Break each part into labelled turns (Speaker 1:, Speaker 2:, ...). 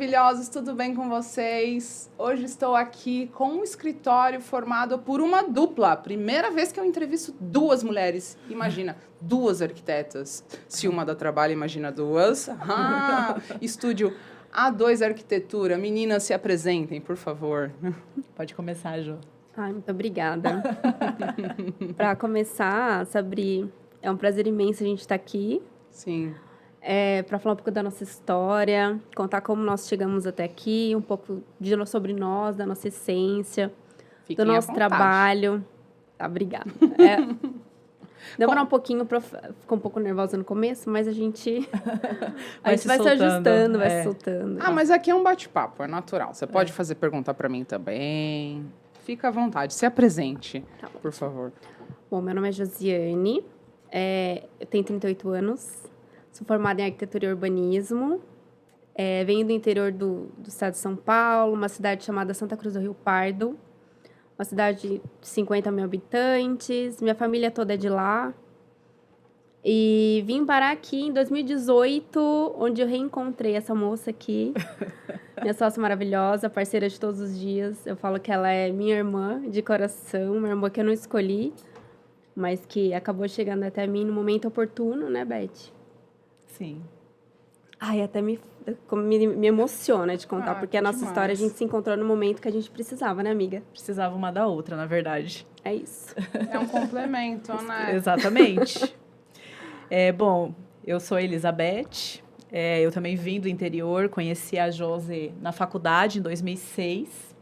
Speaker 1: maravilhosos, tudo bem com vocês? Hoje estou aqui com um escritório formado por uma dupla. Primeira vez que eu entrevisto duas mulheres. Imagina, duas arquitetas. Se uma dá trabalho, imagina duas. Estúdio A2 Arquitetura. Meninas, se apresentem, por favor.
Speaker 2: Pode começar, Jo.
Speaker 3: Ai, muito obrigada. Para começar, Sabri, é um prazer imenso a gente estar aqui.
Speaker 1: Sim.
Speaker 3: Para falar um pouco da nossa história, contar como nós chegamos até aqui, um pouco sobre nós, da nossa essência,
Speaker 1: Fiquem
Speaker 3: do nosso trabalho. Tá, obrigada. Demorou um pouquinho, ficou um pouco nervosa no começo, mas a gente vai se ajustando, vai se soltando.
Speaker 1: Mas aqui é um bate-papo, é natural. Você pode fazer pergunta para mim também. Fica à vontade, se apresente, por favor.
Speaker 3: Bom, meu nome é Josiane, eu tenho 38 anos. Sou formada em arquitetura e urbanismo. Venho do interior do estado de São Paulo, uma cidade chamada Santa Cruz do Rio Pardo. Uma cidade de 50 mil habitantes. Minha família toda é de lá. E vim parar aqui em 2018, onde eu reencontrei essa moça aqui. Minha sócia maravilhosa, parceira de todos os dias. Eu falo que ela é minha irmã de coração, uma irmã que eu não escolhi, mas que acabou chegando até mim no momento oportuno, né, Beth?
Speaker 2: Sim.
Speaker 3: Ai, até me emociona de contar, porque a nossa história, a gente se encontrou no momento que a gente precisava, né, amiga?
Speaker 2: Precisava uma da outra, na verdade.
Speaker 3: É isso.
Speaker 1: É um complemento, né?
Speaker 2: Exatamente. Bom, eu sou a Elizabeth, eu também vim do interior, conheci a Josi na faculdade em 2006.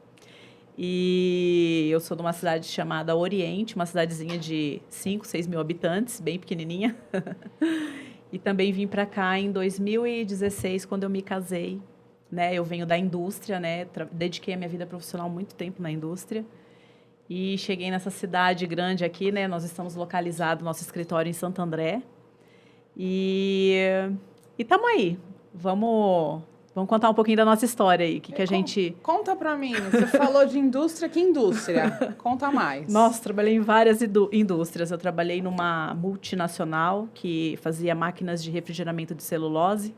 Speaker 2: E eu sou de uma cidade chamada Oriente, uma cidadezinha de 5, 6 mil habitantes, bem pequenininha. E também vim para cá em 2016, quando eu me casei, né? Eu venho da indústria, né? Dediquei a minha vida profissional muito tempo na indústria. E cheguei nessa cidade grande aqui, né? Nós estamos localizados, nosso escritório em Santo André. E estamos aí. Vamos contar um pouquinho da nossa história aí. Que a gente...
Speaker 1: Conta para mim. Você falou de indústria, que indústria? Conta mais.
Speaker 2: Nossa, trabalhei em várias indústrias. Eu trabalhei numa multinacional que fazia máquinas de refrigeramento de celulose,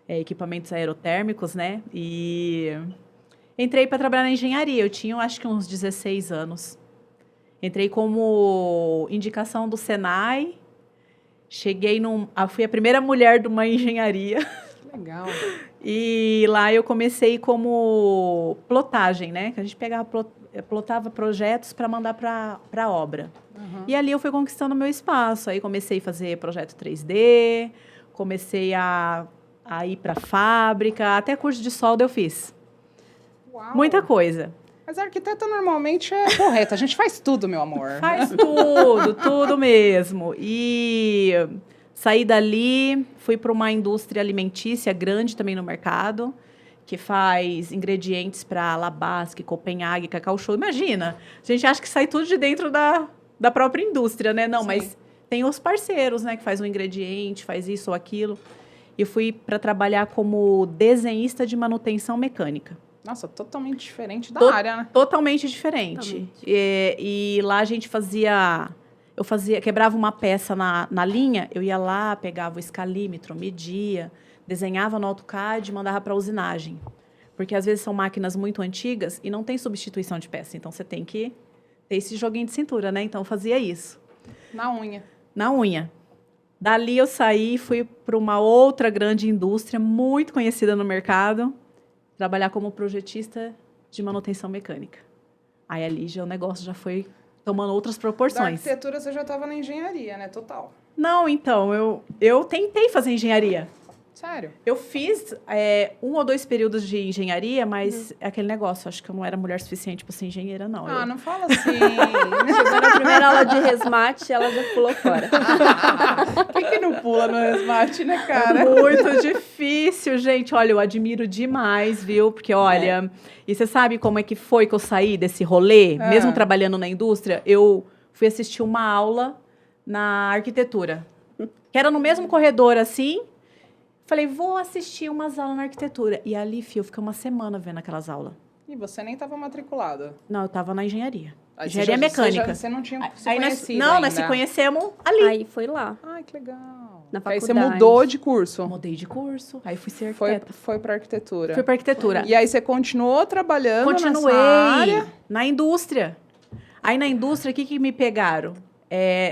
Speaker 2: equipamentos aerotérmicos, né? E entrei para trabalhar na engenharia. Eu tinha, acho que uns 16 anos. Entrei como indicação do Senai. Fui a primeira mulher de uma engenharia.
Speaker 1: Legal.
Speaker 2: E lá eu comecei como plotagem, né? Que a gente plotava projetos para mandar para a obra. Uhum. E ali eu fui conquistando meu espaço. Aí comecei a fazer projeto 3D, comecei a ir para a fábrica, até curso de solda eu fiz.
Speaker 1: Uau.
Speaker 2: Muita coisa.
Speaker 1: Mas a arquiteta normalmente é correta. A gente faz tudo, meu amor.
Speaker 2: Faz tudo mesmo. E... saí dali, fui para uma indústria alimentícia grande também no mercado, que faz ingredientes para Labasque, Copenhague, Cacau Show. Imagina, a gente acha que sai tudo de dentro da própria indústria, né? Não, sim. Mas tem os parceiros, né? Que faz um ingrediente, faz isso ou aquilo. E fui para trabalhar como desenhista de manutenção mecânica.
Speaker 1: Nossa, totalmente diferente da área, né?
Speaker 2: Totalmente diferente. E lá a gente quebrava uma peça na linha, eu ia lá, pegava o escalímetro, media, desenhava no AutoCAD e mandava para a usinagem. Porque, às vezes, são máquinas muito antigas e não tem substituição de peça. Então, você tem que ter esse joguinho de cintura, né? Então, eu fazia isso.
Speaker 1: Na unha.
Speaker 2: Na unha. Dali, eu saí e fui para uma outra grande indústria, muito conhecida no mercado, trabalhar como projetista de manutenção mecânica. Aí, ali, o negócio já foi tomando outras proporções.
Speaker 1: Da arquitetura você já estava na engenharia, né? Total.
Speaker 2: Não, então, eu tentei fazer engenharia.
Speaker 1: Sério?
Speaker 2: Eu fiz 1 ou 2 períodos de engenharia, mas é aquele negócio, acho que eu não era mulher suficiente para ser engenheira, não.
Speaker 1: Não fala assim.
Speaker 3: Chegou na primeira aula de resmate, ela já pulou fora.
Speaker 1: Quem que não pula no resmate, né, cara?
Speaker 2: Muito difícil, gente. Olha, eu admiro demais, viu? Porque, olha... E você sabe como é que foi que eu saí desse rolê? Mesmo trabalhando na indústria, eu fui assistir uma aula na arquitetura. Que era no mesmo corredor, assim. Falei, vou assistir umas aulas na arquitetura. E ali, eu fiquei uma semana vendo aquelas aulas.
Speaker 1: E você nem estava matriculada?
Speaker 2: Não, eu estava na engenharia.
Speaker 1: Aí
Speaker 2: Engenharia mecânica.
Speaker 1: Você não tinha se
Speaker 2: Aí
Speaker 1: conhecido
Speaker 2: nós
Speaker 1: ainda.
Speaker 2: se conhecemos ali.
Speaker 3: Aí foi lá.
Speaker 1: Ai, que legal.
Speaker 3: Na
Speaker 1: Aí você
Speaker 3: faculdade.
Speaker 1: mudou de curso.
Speaker 2: Mudei de curso, aí fui ser
Speaker 1: Foi,
Speaker 2: arquiteta.
Speaker 1: foi para arquitetura.
Speaker 2: Fui para arquitetura.
Speaker 1: E aí você continuou trabalhando
Speaker 2: Continuei
Speaker 1: nessa área?
Speaker 2: na indústria. Aí na indústria, o que me pegaram?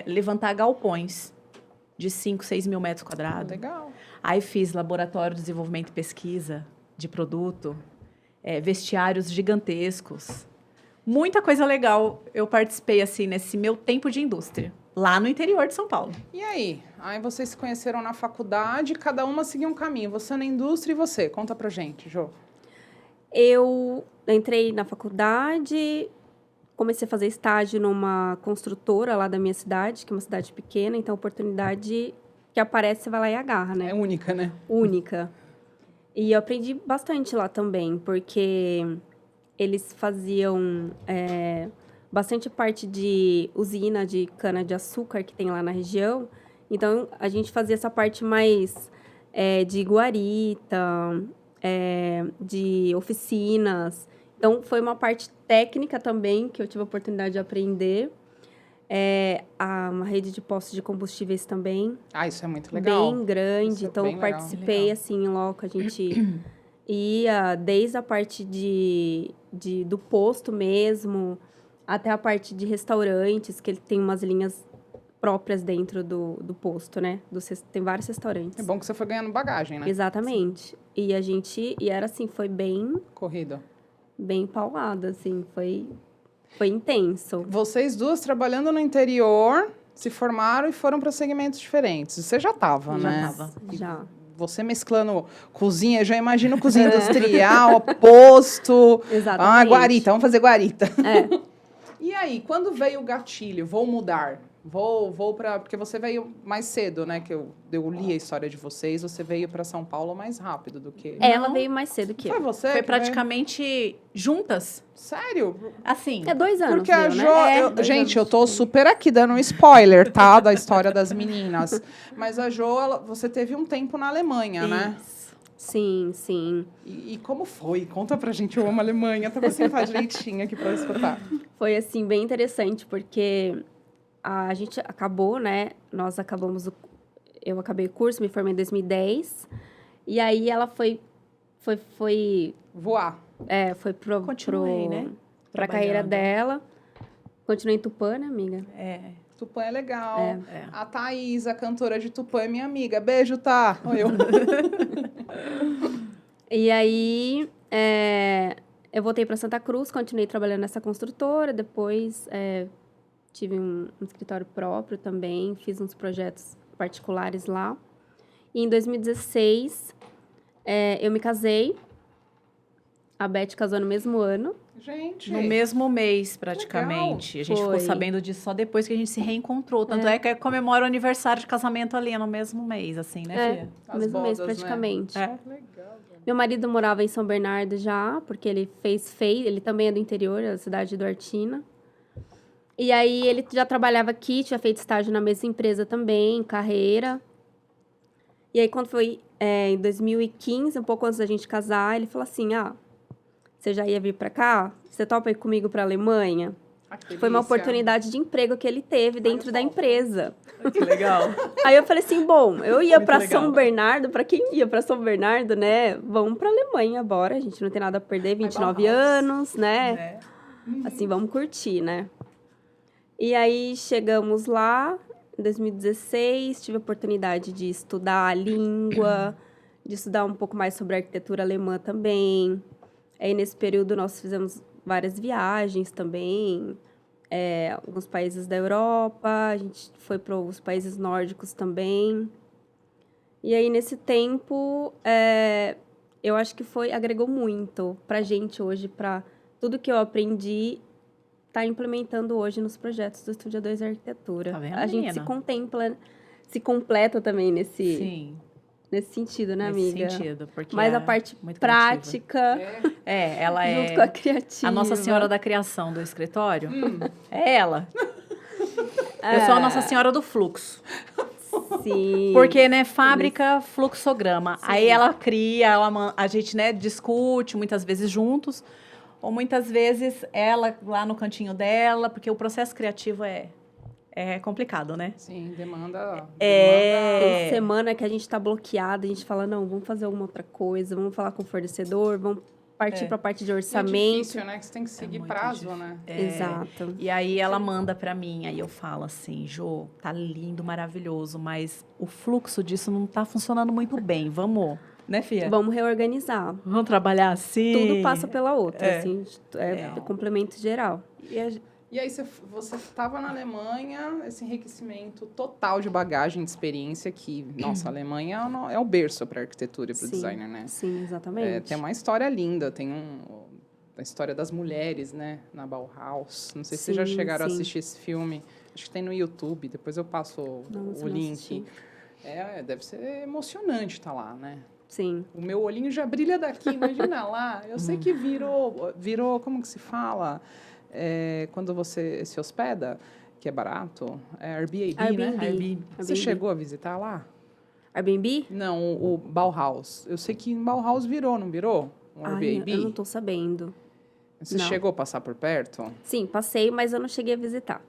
Speaker 2: Levantar galpões de 5, 6 mil metros quadrados.
Speaker 1: Legal.
Speaker 2: Aí fiz laboratório de desenvolvimento e pesquisa de produto, vestiários gigantescos. Muita coisa legal eu participei, assim, nesse meu tempo de indústria, lá no interior de São Paulo.
Speaker 1: E aí? Aí vocês se conheceram na faculdade, cada uma seguia um caminho. Você na indústria e você. Conta pra gente, Jô.
Speaker 3: Eu entrei na faculdade, comecei a fazer estágio numa construtora lá da minha cidade, que é uma cidade pequena, então a oportunidade que aparece, você vai lá e agarra, né?
Speaker 1: É única, né?
Speaker 3: Única. E eu aprendi bastante lá também, porque eles faziam bastante parte de usina de cana-de-açúcar que tem lá na região. Então, a gente fazia essa parte mais de guarita, de oficinas. Então, foi uma parte técnica também que eu tive a oportunidade de aprender. Uma rede de postos de combustíveis também.
Speaker 1: Ah, isso é muito legal.
Speaker 3: Bem grande.
Speaker 1: Isso é
Speaker 3: Então,
Speaker 1: bem
Speaker 3: eu
Speaker 1: legal.
Speaker 3: participei,
Speaker 2: Legal.
Speaker 3: assim, em loco. A gente ia desde a parte do posto mesmo, até a parte de restaurantes, que ele tem umas linhas próprias dentro do posto, né? Tem vários restaurantes.
Speaker 1: É bom que você foi ganhando bagagem, né?
Speaker 3: Exatamente. E era assim, foi
Speaker 1: Corrida.
Speaker 3: bem paulado, assim, foi intenso.
Speaker 1: Vocês duas trabalhando no interior, se formaram e foram para segmentos diferentes. Você já estava,
Speaker 2: Já
Speaker 1: né?
Speaker 2: tava.
Speaker 3: Já.
Speaker 1: Você mesclando cozinha, já imagino cozinha industrial, posto.
Speaker 3: Exatamente.
Speaker 1: Guarita, vamos fazer guarita.
Speaker 3: É.
Speaker 1: E aí, quando veio o gatilho? Vou mudar. Vou para... Porque você veio mais cedo, né? Que eu li a história de vocês. Você veio para São Paulo mais rápido do que...
Speaker 3: Ela
Speaker 2: Não.
Speaker 3: veio mais cedo que
Speaker 1: Foi
Speaker 3: eu.
Speaker 1: você
Speaker 2: Foi
Speaker 1: que
Speaker 2: praticamente juntas.
Speaker 1: veio? Sério?
Speaker 2: Assim,
Speaker 3: 2 anos,
Speaker 1: Porque a
Speaker 3: deu,
Speaker 1: Jo...
Speaker 3: né? 2
Speaker 1: gente,
Speaker 3: anos.
Speaker 1: eu tô super aqui dando um spoiler, tá? Da história das meninas. Mas a Jo, você teve um tempo na Alemanha, né?
Speaker 2: isso.
Speaker 3: Sim, sim.
Speaker 1: E como foi? Conta pra gente, eu amo a Alemanha. Tô pra sentar direitinho aqui pra escutar.
Speaker 3: Foi, assim, bem interessante, porque a gente acabou, né? Eu acabei o curso, me formei em 2010. E aí, ela foi
Speaker 1: Voar.
Speaker 2: Continuei, né?
Speaker 3: Pra carreira
Speaker 2: Trabalhando.
Speaker 3: dela. Continuei em Tupã, né, amiga?
Speaker 1: Tupã é legal.
Speaker 3: É.
Speaker 1: A Thaís, a cantora de Tupã, é minha amiga. Beijo, Tá? Eu.
Speaker 3: E aí, eu voltei para Santa Cruz, continuei trabalhando nessa construtora. Depois, tive um escritório próprio também, fiz uns projetos particulares lá. E em 2016, eu me casei. A Beth casou no mesmo ano.
Speaker 1: Gente.
Speaker 2: No mesmo mês, praticamente.
Speaker 1: Legal.
Speaker 2: A gente ficou
Speaker 3: Foi.
Speaker 2: sabendo disso só depois que a gente se reencontrou. Tanto é que comemora o aniversário de casamento ali no mesmo mês, assim, né, Fia?
Speaker 3: No
Speaker 1: As
Speaker 3: mesmo mês,
Speaker 1: bodas, né?
Speaker 3: praticamente.
Speaker 1: Legal.
Speaker 3: Meu marido morava em São Bernardo já, porque ele fez FEI, ele também é do interior, da cidade do Artina. E aí, ele já trabalhava aqui, tinha feito estágio na mesma empresa também, carreira. E aí, quando foi em 2015, um pouco antes da gente casar, ele falou assim, você já ia vir pra cá? Você topa ir comigo pra Alemanha? Foi uma oportunidade de emprego que ele teve dentro da empresa.
Speaker 2: Que legal.
Speaker 3: Aí eu falei assim, bom, eu ia
Speaker 2: Muito
Speaker 3: pra
Speaker 2: legal.
Speaker 3: São Bernardo, pra quem ia pra São Bernardo, né? Vamos pra Alemanha, bora, a gente não tem nada a perder, 29 anos, né? Assim, vamos curtir, né? E aí, chegamos lá, em 2016, tive a oportunidade de estudar a língua, de estudar um pouco mais sobre a arquitetura alemã também. Aí, nesse período, nós fizemos várias viagens também, alguns países da Europa, a gente foi para os países nórdicos também. E aí, nesse tempo, eu acho que agregou muito pra gente hoje, para tudo que eu aprendi, tá implementando hoje nos projetos do Estúdio 2 Arquitetura.
Speaker 2: Tá vendo,
Speaker 3: a gente
Speaker 2: menina?
Speaker 3: se completa também nesse
Speaker 2: Sim,
Speaker 3: sentido, né,
Speaker 2: nesse
Speaker 3: amiga?
Speaker 2: sentido. Porque
Speaker 3: Mas
Speaker 2: é
Speaker 3: a parte
Speaker 2: muito criativa.
Speaker 3: prática,
Speaker 2: Ela
Speaker 3: junto
Speaker 2: é
Speaker 3: com a criativa.
Speaker 2: a Nossa Senhora da Criação do escritório. É ela. Eu sou a Nossa Senhora do Fluxo.
Speaker 3: Sim.
Speaker 2: Porque, né, fábrica, fluxograma. Aí ela cria, a gente, né, discute muitas vezes juntos. Ou muitas vezes ela lá no cantinho dela, porque o processo criativo é complicado, né?
Speaker 1: Sim, demanda...
Speaker 3: Tem semana que a gente tá bloqueada, a gente fala, não, vamos fazer alguma outra coisa, vamos falar com o fornecedor, vamos partir pra parte de
Speaker 1: É
Speaker 3: orçamento.
Speaker 1: difícil, né? Que você tem que seguir
Speaker 2: muito
Speaker 1: prazo,
Speaker 2: difícil.
Speaker 1: né?
Speaker 3: Exato.
Speaker 2: E aí ela manda pra mim, aí eu falo assim, Jô, tá lindo, maravilhoso, mas o fluxo disso não tá funcionando muito bem, vamos, né, Fia?
Speaker 3: Vamos reorganizar.
Speaker 2: Vamos trabalhar assim?
Speaker 3: Tudo passa pela outra,
Speaker 2: É.
Speaker 3: assim, complemento geral.
Speaker 1: E aí você estava na Alemanha, esse enriquecimento total de bagagem, de experiência que, nossa, a Alemanha é o berço para arquitetura e para o designer, né?
Speaker 3: Sim, exatamente.
Speaker 1: Tem uma história linda, tem a história das mulheres, né, na Bauhaus. Não sei se vocês já chegaram a assistir esse filme. Acho que tem no YouTube, depois eu passo o link. Deve ser emocionante estar lá, né?
Speaker 3: Sim.
Speaker 1: O meu olhinho já brilha daqui, imagina lá. Eu sei que virou, como que se fala? Quando você se hospeda, que é barato, Airbnb, né?
Speaker 3: Airbnb.
Speaker 1: Você chegou a visitar lá?
Speaker 3: Airbnb?
Speaker 1: Não, o Bauhaus. Eu sei que em Bauhaus não virou? Um Airbnb?
Speaker 3: Eu não tô sabendo.
Speaker 1: Você
Speaker 3: não.
Speaker 1: chegou a passar por perto?
Speaker 3: Sim, passei, mas eu não cheguei a visitar.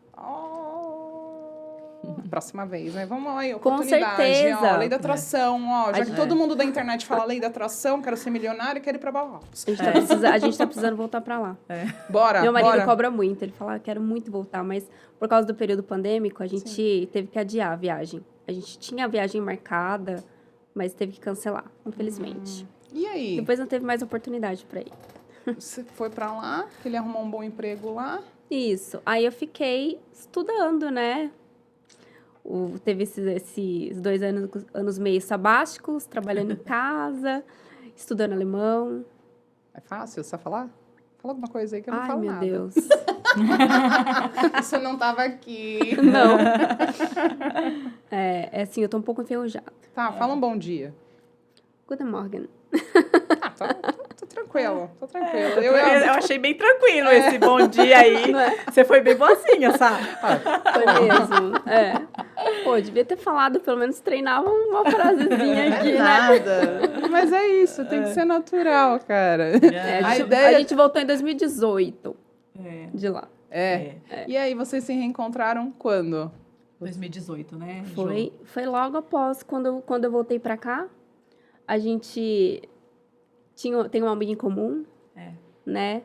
Speaker 1: Próxima vez, né? Vamos aí,
Speaker 3: Com
Speaker 1: oportunidade.
Speaker 3: certeza.
Speaker 1: Ó, lei da atração, ó. Já que todo mundo da internet fala lei da atração, quero ser milionário, quero ir pra Bauhaus.
Speaker 3: A gente tá precisando voltar pra lá.
Speaker 1: Bora,
Speaker 3: Meu marido
Speaker 1: bora.
Speaker 3: cobra muito. Ele fala, quero muito voltar, mas por causa do período pandêmico, a gente teve que adiar a viagem. A gente tinha a viagem marcada, mas teve que cancelar, infelizmente.
Speaker 1: E aí?
Speaker 3: Depois não teve mais oportunidade pra ir.
Speaker 1: Você foi pra lá, que ele arrumou um bom emprego lá.
Speaker 3: Isso. Aí eu fiquei estudando, né? Teve esses 2 anos meio sabáticos, trabalhando em casa, estudando alemão.
Speaker 1: É fácil, você falar? Fala alguma coisa aí que eu não
Speaker 3: Ai,
Speaker 1: falo
Speaker 3: meu
Speaker 1: nada.
Speaker 3: Deus.
Speaker 1: Você não tava aqui.
Speaker 3: Não. Assim, eu tô um pouco enferrujada.
Speaker 1: Tá, fala um bom dia.
Speaker 3: Guten Morgen.
Speaker 1: Tô tranquilo, tô tranquilo.
Speaker 2: Eu achei bem tranquilo esse bom dia aí.
Speaker 3: Não é?
Speaker 2: Você foi bem boazinha, sabe?
Speaker 3: Foi mesmo. Pô, devia ter falado, pelo menos treinava uma frasezinha aqui, né?
Speaker 1: Nada. Mas é isso, tem que ser natural, cara.
Speaker 3: A gente voltou em 2018 de lá.
Speaker 1: E aí, vocês se reencontraram quando?
Speaker 2: 2018, né?
Speaker 3: Foi logo após, quando eu voltei pra cá. A gente tem uma amiga em comum, né?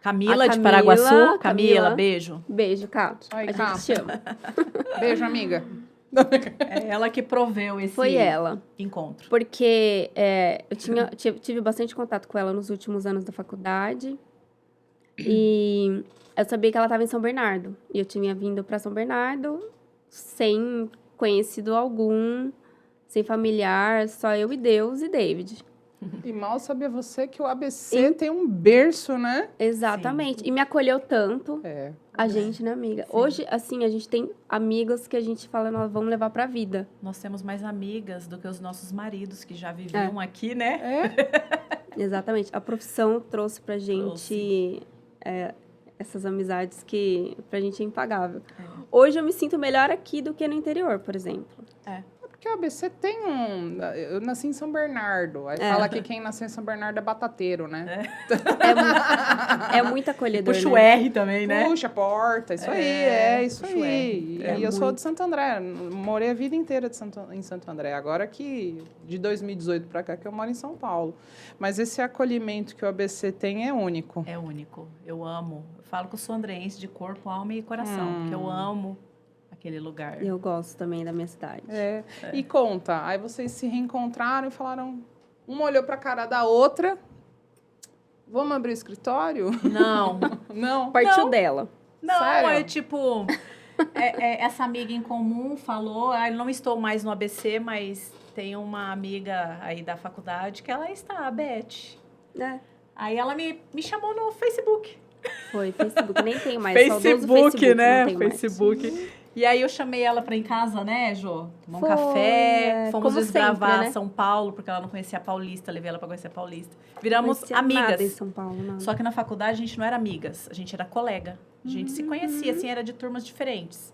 Speaker 2: Camila
Speaker 3: A
Speaker 2: de Paraguaçu. Camila,
Speaker 3: Camila.
Speaker 2: beijo.
Speaker 3: Beijo, Cato.
Speaker 1: Oi,
Speaker 3: A gente
Speaker 1: Cato.
Speaker 3: te ama.
Speaker 1: Beijo, amiga.
Speaker 2: É ela que proveu esse
Speaker 3: Foi ela.
Speaker 2: encontro.
Speaker 3: Porque eu tive bastante contato com ela nos últimos anos da faculdade. E eu sabia que ela estava em São Bernardo. E eu tinha vindo para São Bernardo sem conhecido algum, sem familiar, só eu e Deus e David.
Speaker 1: E mal sabia você que o ABC tem um berço, né?
Speaker 3: Exatamente. E me acolheu tanto.
Speaker 1: É.
Speaker 3: A gente, né, amiga? Hoje, assim, a gente tem amigos que a gente fala, nós vamos levar pra vida.
Speaker 2: Nós temos mais amigas do que os nossos maridos que já viviam aqui, né?
Speaker 3: Exatamente. A profissão trouxe pra gente essas amizades que pra gente é impagável. Hoje eu me sinto melhor aqui do que no interior, por exemplo.
Speaker 1: Porque o ABC tem um... Eu nasci em São Bernardo. Aí fala que quem nasceu em São Bernardo é batateiro, né?
Speaker 3: É muito acolhedor,
Speaker 2: Puxa o
Speaker 3: né?
Speaker 2: R também, né?
Speaker 1: Puxa a porta, isso isso
Speaker 2: puxa o
Speaker 1: aí.
Speaker 2: R.
Speaker 1: E eu sou de Santo André, morei a vida inteira em Santo André. Agora que, de 2018 para cá, que eu moro em São Paulo. Mas esse acolhimento que o ABC tem é único.
Speaker 2: É único. Eu amo. Eu falo que eu sou andreense de corpo, alma e coração. Porque eu amo aquele lugar.
Speaker 3: E eu gosto também da minha cidade.
Speaker 1: E conta, aí vocês se reencontraram e falaram... Uma olhou pra cara da outra... Vamos abrir o escritório?
Speaker 2: Não.
Speaker 1: Não.
Speaker 3: Partiu dela.
Speaker 2: Não,
Speaker 1: Sério?
Speaker 2: é tipo... essa amiga em comum falou... eu não estou mais no ABC, mas tem uma amiga aí da faculdade que ela está, a Beth. Aí ela me chamou no Facebook.
Speaker 3: Foi, Facebook. Nem tem mais.
Speaker 2: Facebook, né?
Speaker 3: Não tem
Speaker 2: Facebook. E aí eu chamei ela pra ir em casa, né, Jô? Tomar um
Speaker 3: Foi,
Speaker 2: café, fomos
Speaker 3: como
Speaker 2: desbravar
Speaker 3: sempre, né?
Speaker 2: São Paulo, porque ela não conhecia a Paulista, levei ela pra conhecer a Paulista. Viramos
Speaker 3: Conhecia
Speaker 2: amigas.
Speaker 3: nada em São Paulo, não.
Speaker 2: Só que na faculdade a gente não era amigas, a gente era colega. A gente se conhecia, assim, era de turmas diferentes.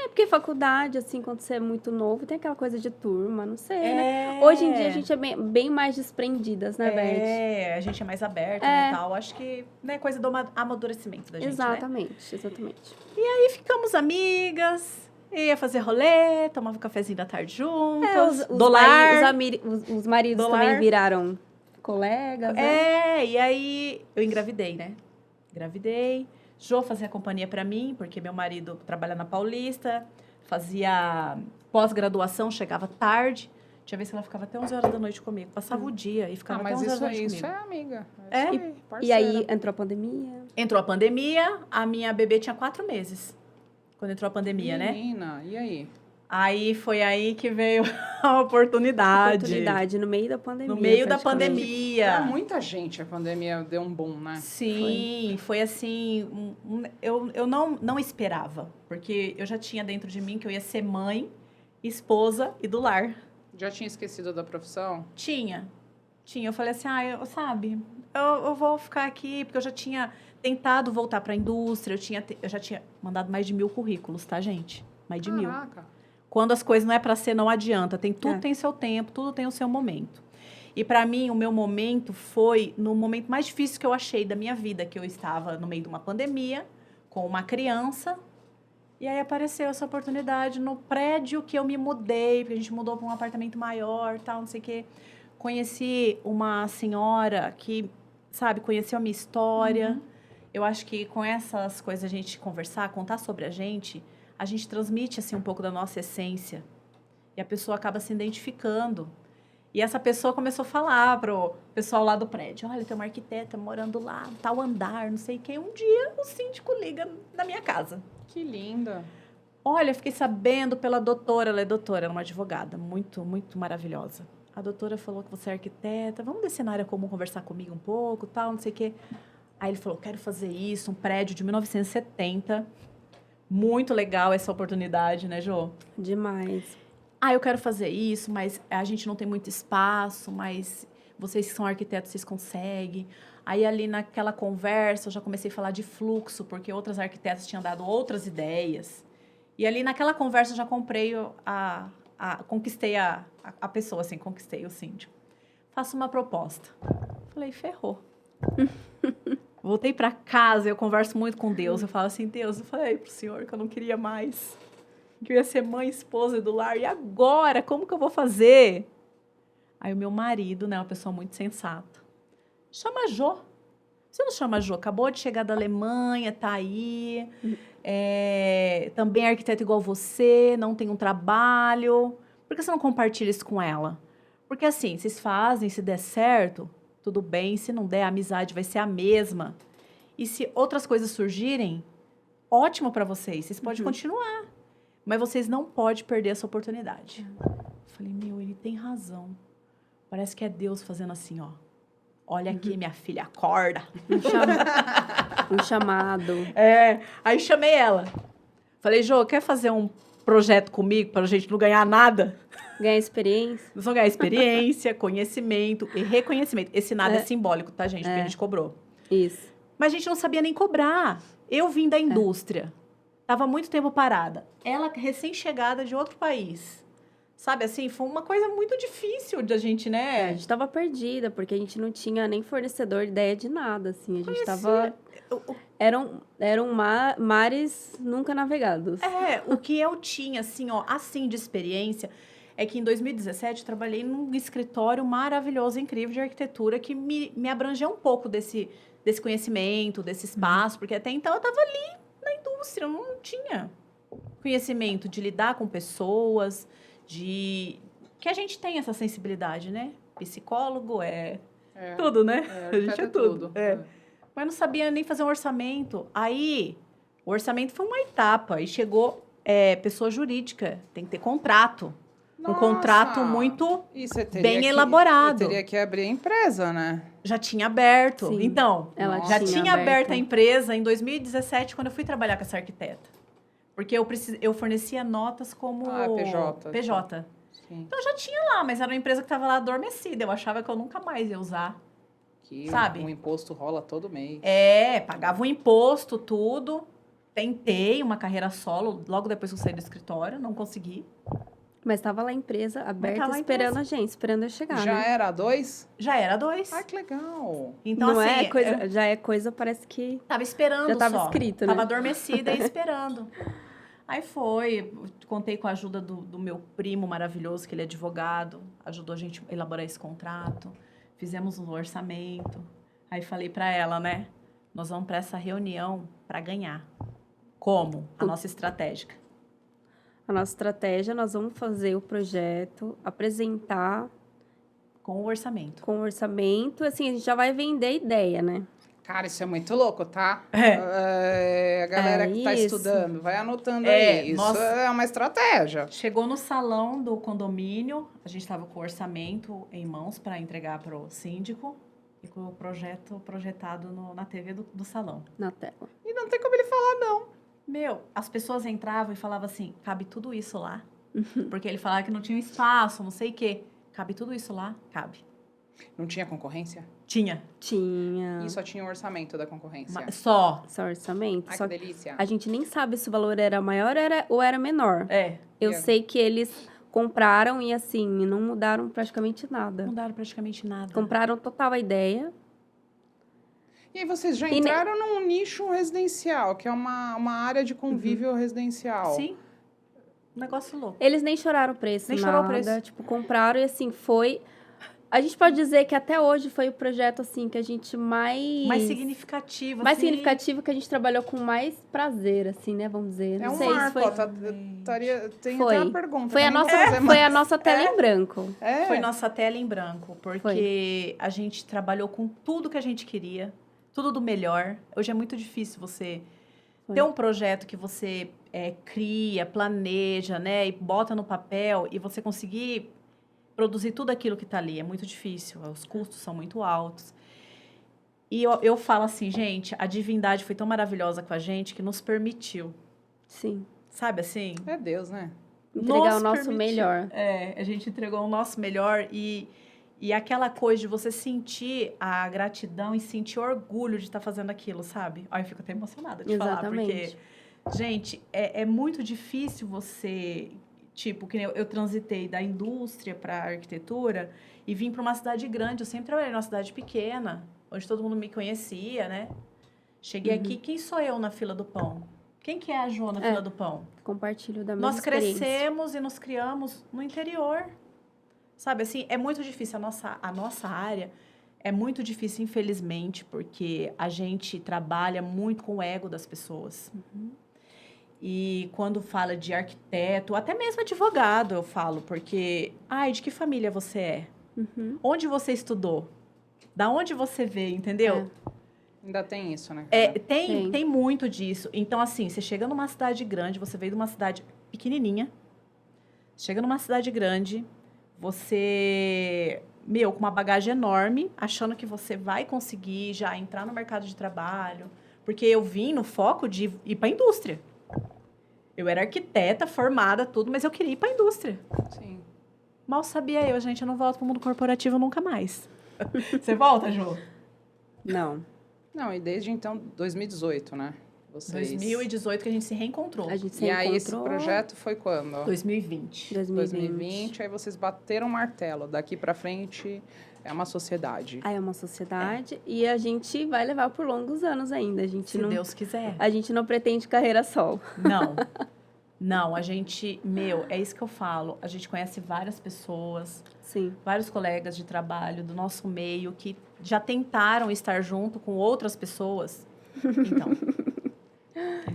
Speaker 3: É porque faculdade, assim, quando você é muito novo, tem aquela coisa de turma, não sei, né? Hoje em dia a gente é bem mais desprendidas, né, Beth?
Speaker 2: A gente é mais aberta, né, e tal. Acho que é coisa do amadurecimento da gente,
Speaker 3: Exatamente, exatamente.
Speaker 2: E aí ficamos amigas, ia fazer rolê, tomava um cafezinho da tarde juntas,
Speaker 3: Os maridos também viraram colegas, né?
Speaker 2: E aí eu engravidei, né? Engravidei. Jô fazia companhia pra mim, porque meu marido trabalha na Paulista, fazia pós-graduação, chegava tarde. Tinha vez que ela ficava até 11 horas da noite comigo. Passava o dia e ficava até 11 horas da noite comigo.
Speaker 1: Isso é amiga.
Speaker 3: E aí entrou a pandemia.
Speaker 2: Entrou a pandemia, a minha bebê tinha 4 meses. Quando entrou a pandemia,
Speaker 1: Menina, e aí?
Speaker 2: Aí foi aí que veio a oportunidade.
Speaker 3: No meio da pandemia.
Speaker 2: No meio da pandemia.
Speaker 1: Pra muita gente a pandemia deu um boom, né?
Speaker 2: Sim, foi assim. Eu não esperava. Porque eu já tinha dentro de mim que eu ia ser mãe, esposa e do lar.
Speaker 1: Já tinha esquecido da profissão?
Speaker 2: Tinha. Eu falei assim, eu vou ficar aqui, porque eu já tinha tentado voltar para a indústria, eu já tinha mandado mais de 1.000 currículos, tá, gente? Mais de 1.000.
Speaker 1: Caraca.
Speaker 2: Quando as coisas não é para ser, não adianta. Tudo tem seu tempo, tudo tem o seu momento. E para mim, o meu momento foi no momento mais difícil que eu achei da minha vida, que eu estava no meio de uma pandemia, com uma criança. E aí apareceu essa oportunidade no prédio que eu me mudei, porque a gente mudou para um apartamento maior, tal, não sei o quê. Conheci uma senhora que, sabe, conheceu a minha história. Uhum. Eu acho que com essas coisas a gente conversar, contar sobre a gente transmite, assim, um pouco da nossa essência. E a pessoa acaba se identificando. E essa pessoa começou a falar pro pessoal lá do prédio. Olha, tem uma arquiteta morando lá, tal andar, não sei quem. Um dia o síndico liga na minha casa.
Speaker 1: Que linda.
Speaker 2: Olha, eu fiquei sabendo pela doutora. Ela é doutora, ela é uma advogada muito, muito maravilhosa. A doutora falou que você é arquiteta. Vamos descer na área comum conversar comigo um pouco, tal, não sei o quê. Aí ele falou, quero fazer isso, um prédio de 1970. Muito legal essa oportunidade, né, Jô?
Speaker 3: Demais.
Speaker 2: Eu quero fazer isso, mas a gente não tem muito espaço, mas vocês que são arquitetos, vocês conseguem. Aí, ali naquela conversa, eu já comecei a falar de fluxo, porque outras arquitetas tinham dado outras ideias. E ali naquela conversa, eu já comprei, conquistei a pessoa, assim, conquistei o síndico. Faço uma proposta. Falei, ferrou. Voltei para casa, eu converso muito com Deus. Eu falo assim, Deus, eu falei pro Senhor que eu não queria mais. Que eu ia ser mãe, esposa e do lar. E agora? Como que eu vou fazer? Aí o meu marido, né, uma pessoa muito sensata, chama a Jô. Você não chama a Jô? Acabou de chegar da Alemanha, tá aí. Também é arquiteta igual você, não tem um trabalho. Por que você não compartilha isso com ela? Porque assim, vocês fazem, se der certo, tudo bem. Se não der, a amizade vai ser a mesma. E se outras coisas surgirem, ótimo para vocês. Vocês podem continuar. Mas vocês não podem perder essa oportunidade. Falei, ele tem razão. Parece que é Deus fazendo assim, ó. Olha aqui, minha filha, acorda.
Speaker 3: Um chamado.
Speaker 2: Aí chamei ela. Falei, Jô, quer fazer um projeto comigo para a gente não ganhar nada?
Speaker 3: Ganhar experiência.
Speaker 2: Nós vamos ganhar experiência, conhecimento e reconhecimento. Esse nada é simbólico, tá, gente? Porque a gente cobrou.
Speaker 3: Isso.
Speaker 2: Mas a gente não sabia nem cobrar. Eu vim da indústria. Estava muito tempo parada. Ela, recém-chegada de outro país. Sabe, assim, foi uma coisa muito difícil da gente, né?
Speaker 3: A gente estava perdida, porque a gente não tinha nem fornecedor, ideia de nada, assim. A gente estava... Eram mares nunca navegados.
Speaker 2: O que eu tinha, assim, de experiência, é que em 2017 eu trabalhei num escritório maravilhoso, incrível de arquitetura, que me abrangeu um pouco desse conhecimento, desse espaço, porque até então eu estava ali na indústria, eu não tinha conhecimento de lidar com pessoas, que a gente tem essa sensibilidade, né? Psicólogo tudo, né? A gente é tudo. Mas não sabia nem fazer um orçamento. Aí, o orçamento foi uma etapa. Aí chegou pessoa jurídica, tem que ter contrato.
Speaker 1: Nossa.
Speaker 2: Um contrato muito bem elaborado.
Speaker 1: Você teria que abrir a empresa, né?
Speaker 2: Já tinha aberto.
Speaker 3: Sim.
Speaker 2: Então,
Speaker 3: ela
Speaker 2: já tinha aberto a empresa em 2017, quando eu fui trabalhar com essa arquiteta. Porque eu fornecia notas como PJ.
Speaker 1: Sim.
Speaker 2: Então, eu já tinha lá, mas era uma empresa que estava lá adormecida. Eu achava que eu nunca mais ia usar.
Speaker 1: Que
Speaker 2: sabe?
Speaker 1: O imposto rola todo mês.
Speaker 2: Pagava o imposto, tudo. tentei uma carreira solo, logo depois que eu saí do escritório, não consegui.
Speaker 3: Mas estava lá a empresa aberta,
Speaker 2: tava a
Speaker 3: esperando a gente, esperando eu chegar,
Speaker 1: Já
Speaker 3: né?
Speaker 1: era a 2?
Speaker 2: Já era 2.
Speaker 1: Ai, que legal.
Speaker 2: Então,
Speaker 3: Não
Speaker 2: assim,
Speaker 3: é coisa, já é coisa, parece que...
Speaker 2: tava esperando
Speaker 3: Já tava
Speaker 2: só.
Speaker 3: escrito, né?
Speaker 2: Tava adormecida e esperando. Aí foi, contei com a ajuda do meu primo maravilhoso, que ele é advogado, ajudou a gente a elaborar esse contrato, fizemos um orçamento. Aí falei pra ela, né, nós vamos pra essa reunião pra ganhar. Como? A nossa estratégica.
Speaker 3: A nossa estratégia, nós vamos fazer o projeto, apresentar
Speaker 2: Com o orçamento.
Speaker 3: com o orçamento, assim, a gente já vai vender a ideia, né?
Speaker 1: Cara, isso é muito louco, tá?
Speaker 2: É.
Speaker 1: A galera
Speaker 3: É
Speaker 1: que tá
Speaker 3: isso.
Speaker 1: estudando, vai anotando
Speaker 2: É,
Speaker 1: aí. Isso
Speaker 2: nossa.
Speaker 1: é uma estratégia.
Speaker 2: Chegou no salão do condomínio, a gente estava com o orçamento em mãos para entregar para o síndico e com o projeto projetado na TV do salão.
Speaker 3: Na tela.
Speaker 1: E não tem como ele falar, não.
Speaker 2: Meu, as pessoas entravam e falavam assim, cabe tudo isso lá? Porque ele falava que não tinha espaço, não sei o quê. Cabe tudo isso lá? Cabe.
Speaker 1: Não tinha concorrência?
Speaker 2: Tinha.
Speaker 3: Tinha
Speaker 1: E só tinha o orçamento da concorrência.
Speaker 2: Só.
Speaker 3: só orçamento,
Speaker 1: Ai,
Speaker 3: só
Speaker 1: que
Speaker 3: que
Speaker 1: delícia.
Speaker 3: a gente nem sabe se o valor era maior ou era menor.
Speaker 2: É.
Speaker 3: Eu
Speaker 1: É.
Speaker 3: sei que eles compraram e, assim, não mudaram praticamente nada.
Speaker 2: Não mudaram praticamente nada.
Speaker 3: Compraram total a ideia.
Speaker 1: E aí vocês já
Speaker 3: E ne-
Speaker 1: entraram num nicho residencial, que é uma área de convívio residencial.
Speaker 2: Sim. Um negócio louco.
Speaker 3: Eles nem choraram o preço,
Speaker 2: Nem
Speaker 3: nada.
Speaker 2: chorou o preço.
Speaker 3: Tipo, compraram e, assim, foi... A gente pode dizer que até hoje foi o projeto, assim, que a gente mais...
Speaker 2: Mais significativo,
Speaker 3: mais
Speaker 2: assim.
Speaker 3: significativo, que a gente trabalhou com mais prazer, assim, né? Vamos dizer.
Speaker 1: É
Speaker 3: Não
Speaker 1: um
Speaker 3: sei se
Speaker 1: marco,
Speaker 3: foi...
Speaker 1: ó, tem
Speaker 3: Foi.
Speaker 1: até uma pergunta.
Speaker 3: Foi a
Speaker 1: nem vou
Speaker 3: nossa,
Speaker 1: fazer
Speaker 3: foi
Speaker 1: mais.
Speaker 3: a nossa tela em branco.
Speaker 1: É.
Speaker 2: Foi nossa tela em branco, porque a gente trabalhou com tudo que a gente queria, tudo do melhor. Hoje é muito difícil você
Speaker 3: Foi.
Speaker 2: ter um projeto que você cria, planeja, né, e bota no papel e você conseguir produzir tudo aquilo que está ali. É muito difícil, os custos são muito altos. E eu falo assim, gente, a divindade foi tão maravilhosa com a gente que nos permitiu,
Speaker 3: Sim.
Speaker 2: sabe assim?
Speaker 1: É Deus, né?
Speaker 3: Entregar
Speaker 2: Nos
Speaker 3: o nosso
Speaker 2: permitiu.
Speaker 3: melhor.
Speaker 2: É, a gente entregou o nosso melhor e aquela coisa de você sentir a gratidão e sentir orgulho de estar fazendo aquilo, sabe? Ai, eu fico até emocionada de falar,
Speaker 3: Exatamente.
Speaker 2: porque, gente, é muito difícil você, tipo, que nem eu transitei da indústria para a arquitetura e vim para uma cidade grande. Eu sempre trabalhei numa cidade pequena, onde todo mundo me conhecia, né? Cheguei aqui, quem sou eu na fila do pão? Quem que é a Jo na fila do pão?
Speaker 3: Compartilho da mesma
Speaker 2: Nós
Speaker 3: experiência.
Speaker 2: crescemos e nos criamos no interior. Sabe, assim, é muito difícil. A nossa área é muito difícil, infelizmente, porque a gente trabalha muito com o ego das pessoas. E quando fala de arquiteto, até mesmo advogado, eu falo, porque... Ai, de que família você é? Onde você estudou? Da onde você veio, entendeu?
Speaker 1: Ainda tem isso, né?
Speaker 2: Tem muito disso. Então, assim, você chega numa cidade grande, você veio de uma cidade pequenininha, chega numa cidade grande, você, com uma bagagem enorme, achando que você vai conseguir já entrar no mercado de trabalho, porque eu vim no foco de ir para a indústria. Eu era arquiteta, formada, tudo, mas eu queria ir para a indústria.
Speaker 1: Sim.
Speaker 2: Mal sabia eu, gente, eu não volto para o mundo corporativo nunca mais. Você volta, Jô?
Speaker 3: Não.
Speaker 1: Não, e desde então, 2018, né? Vocês...
Speaker 2: 2018 que a gente se reencontrou.
Speaker 3: A gente se
Speaker 1: E aí, esse
Speaker 3: encontrou
Speaker 1: projeto foi quando?
Speaker 2: 2020.
Speaker 1: 2020. Aí vocês bateram o martelo. Daqui pra frente é uma sociedade.
Speaker 3: Aí é uma sociedade e a gente vai levar por longos anos ainda. A gente
Speaker 2: Se
Speaker 3: não,
Speaker 2: Deus quiser.
Speaker 3: a gente não pretende carreira solo.
Speaker 2: Não. Não, a gente... é isso que eu falo. A gente conhece várias pessoas,
Speaker 3: Sim.
Speaker 2: vários colegas de trabalho do nosso meio que já tentaram estar junto com outras pessoas. Então...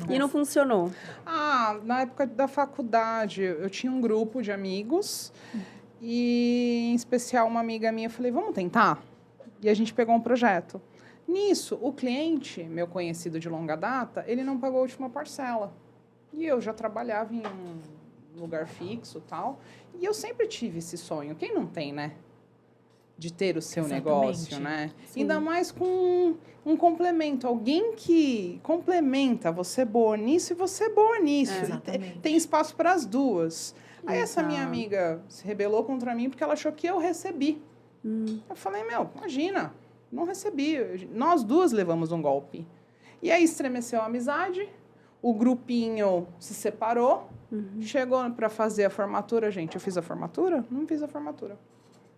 Speaker 3: E não funcionou.
Speaker 1: Ah, na época da faculdade, eu tinha um grupo de amigos e, em especial, uma amiga minha, eu falei, vamos tentar? E a gente pegou um projeto. Nisso, o cliente, meu conhecido de longa data, ele não pagou a última parcela. E eu já trabalhava em um lugar fixo e tal, e eu sempre tive esse sonho. Quem não tem, né? De ter o seu
Speaker 2: Exatamente.
Speaker 1: negócio, né?
Speaker 3: Sim.
Speaker 1: Ainda mais com um complemento. Alguém que complementa, você é boa nisso e você é boa nisso. E
Speaker 2: Exatamente.
Speaker 1: tem espaço para as duas. Aí essa minha
Speaker 3: Exato.
Speaker 1: amiga se rebelou contra mim porque ela achou que eu recebi. Eu falei, imagina, não recebi. Nós duas levamos um golpe. E aí estremeceu a amizade, o grupinho se separou, chegou para fazer a formatura, gente. Eu fiz a formatura? Não fiz a formatura.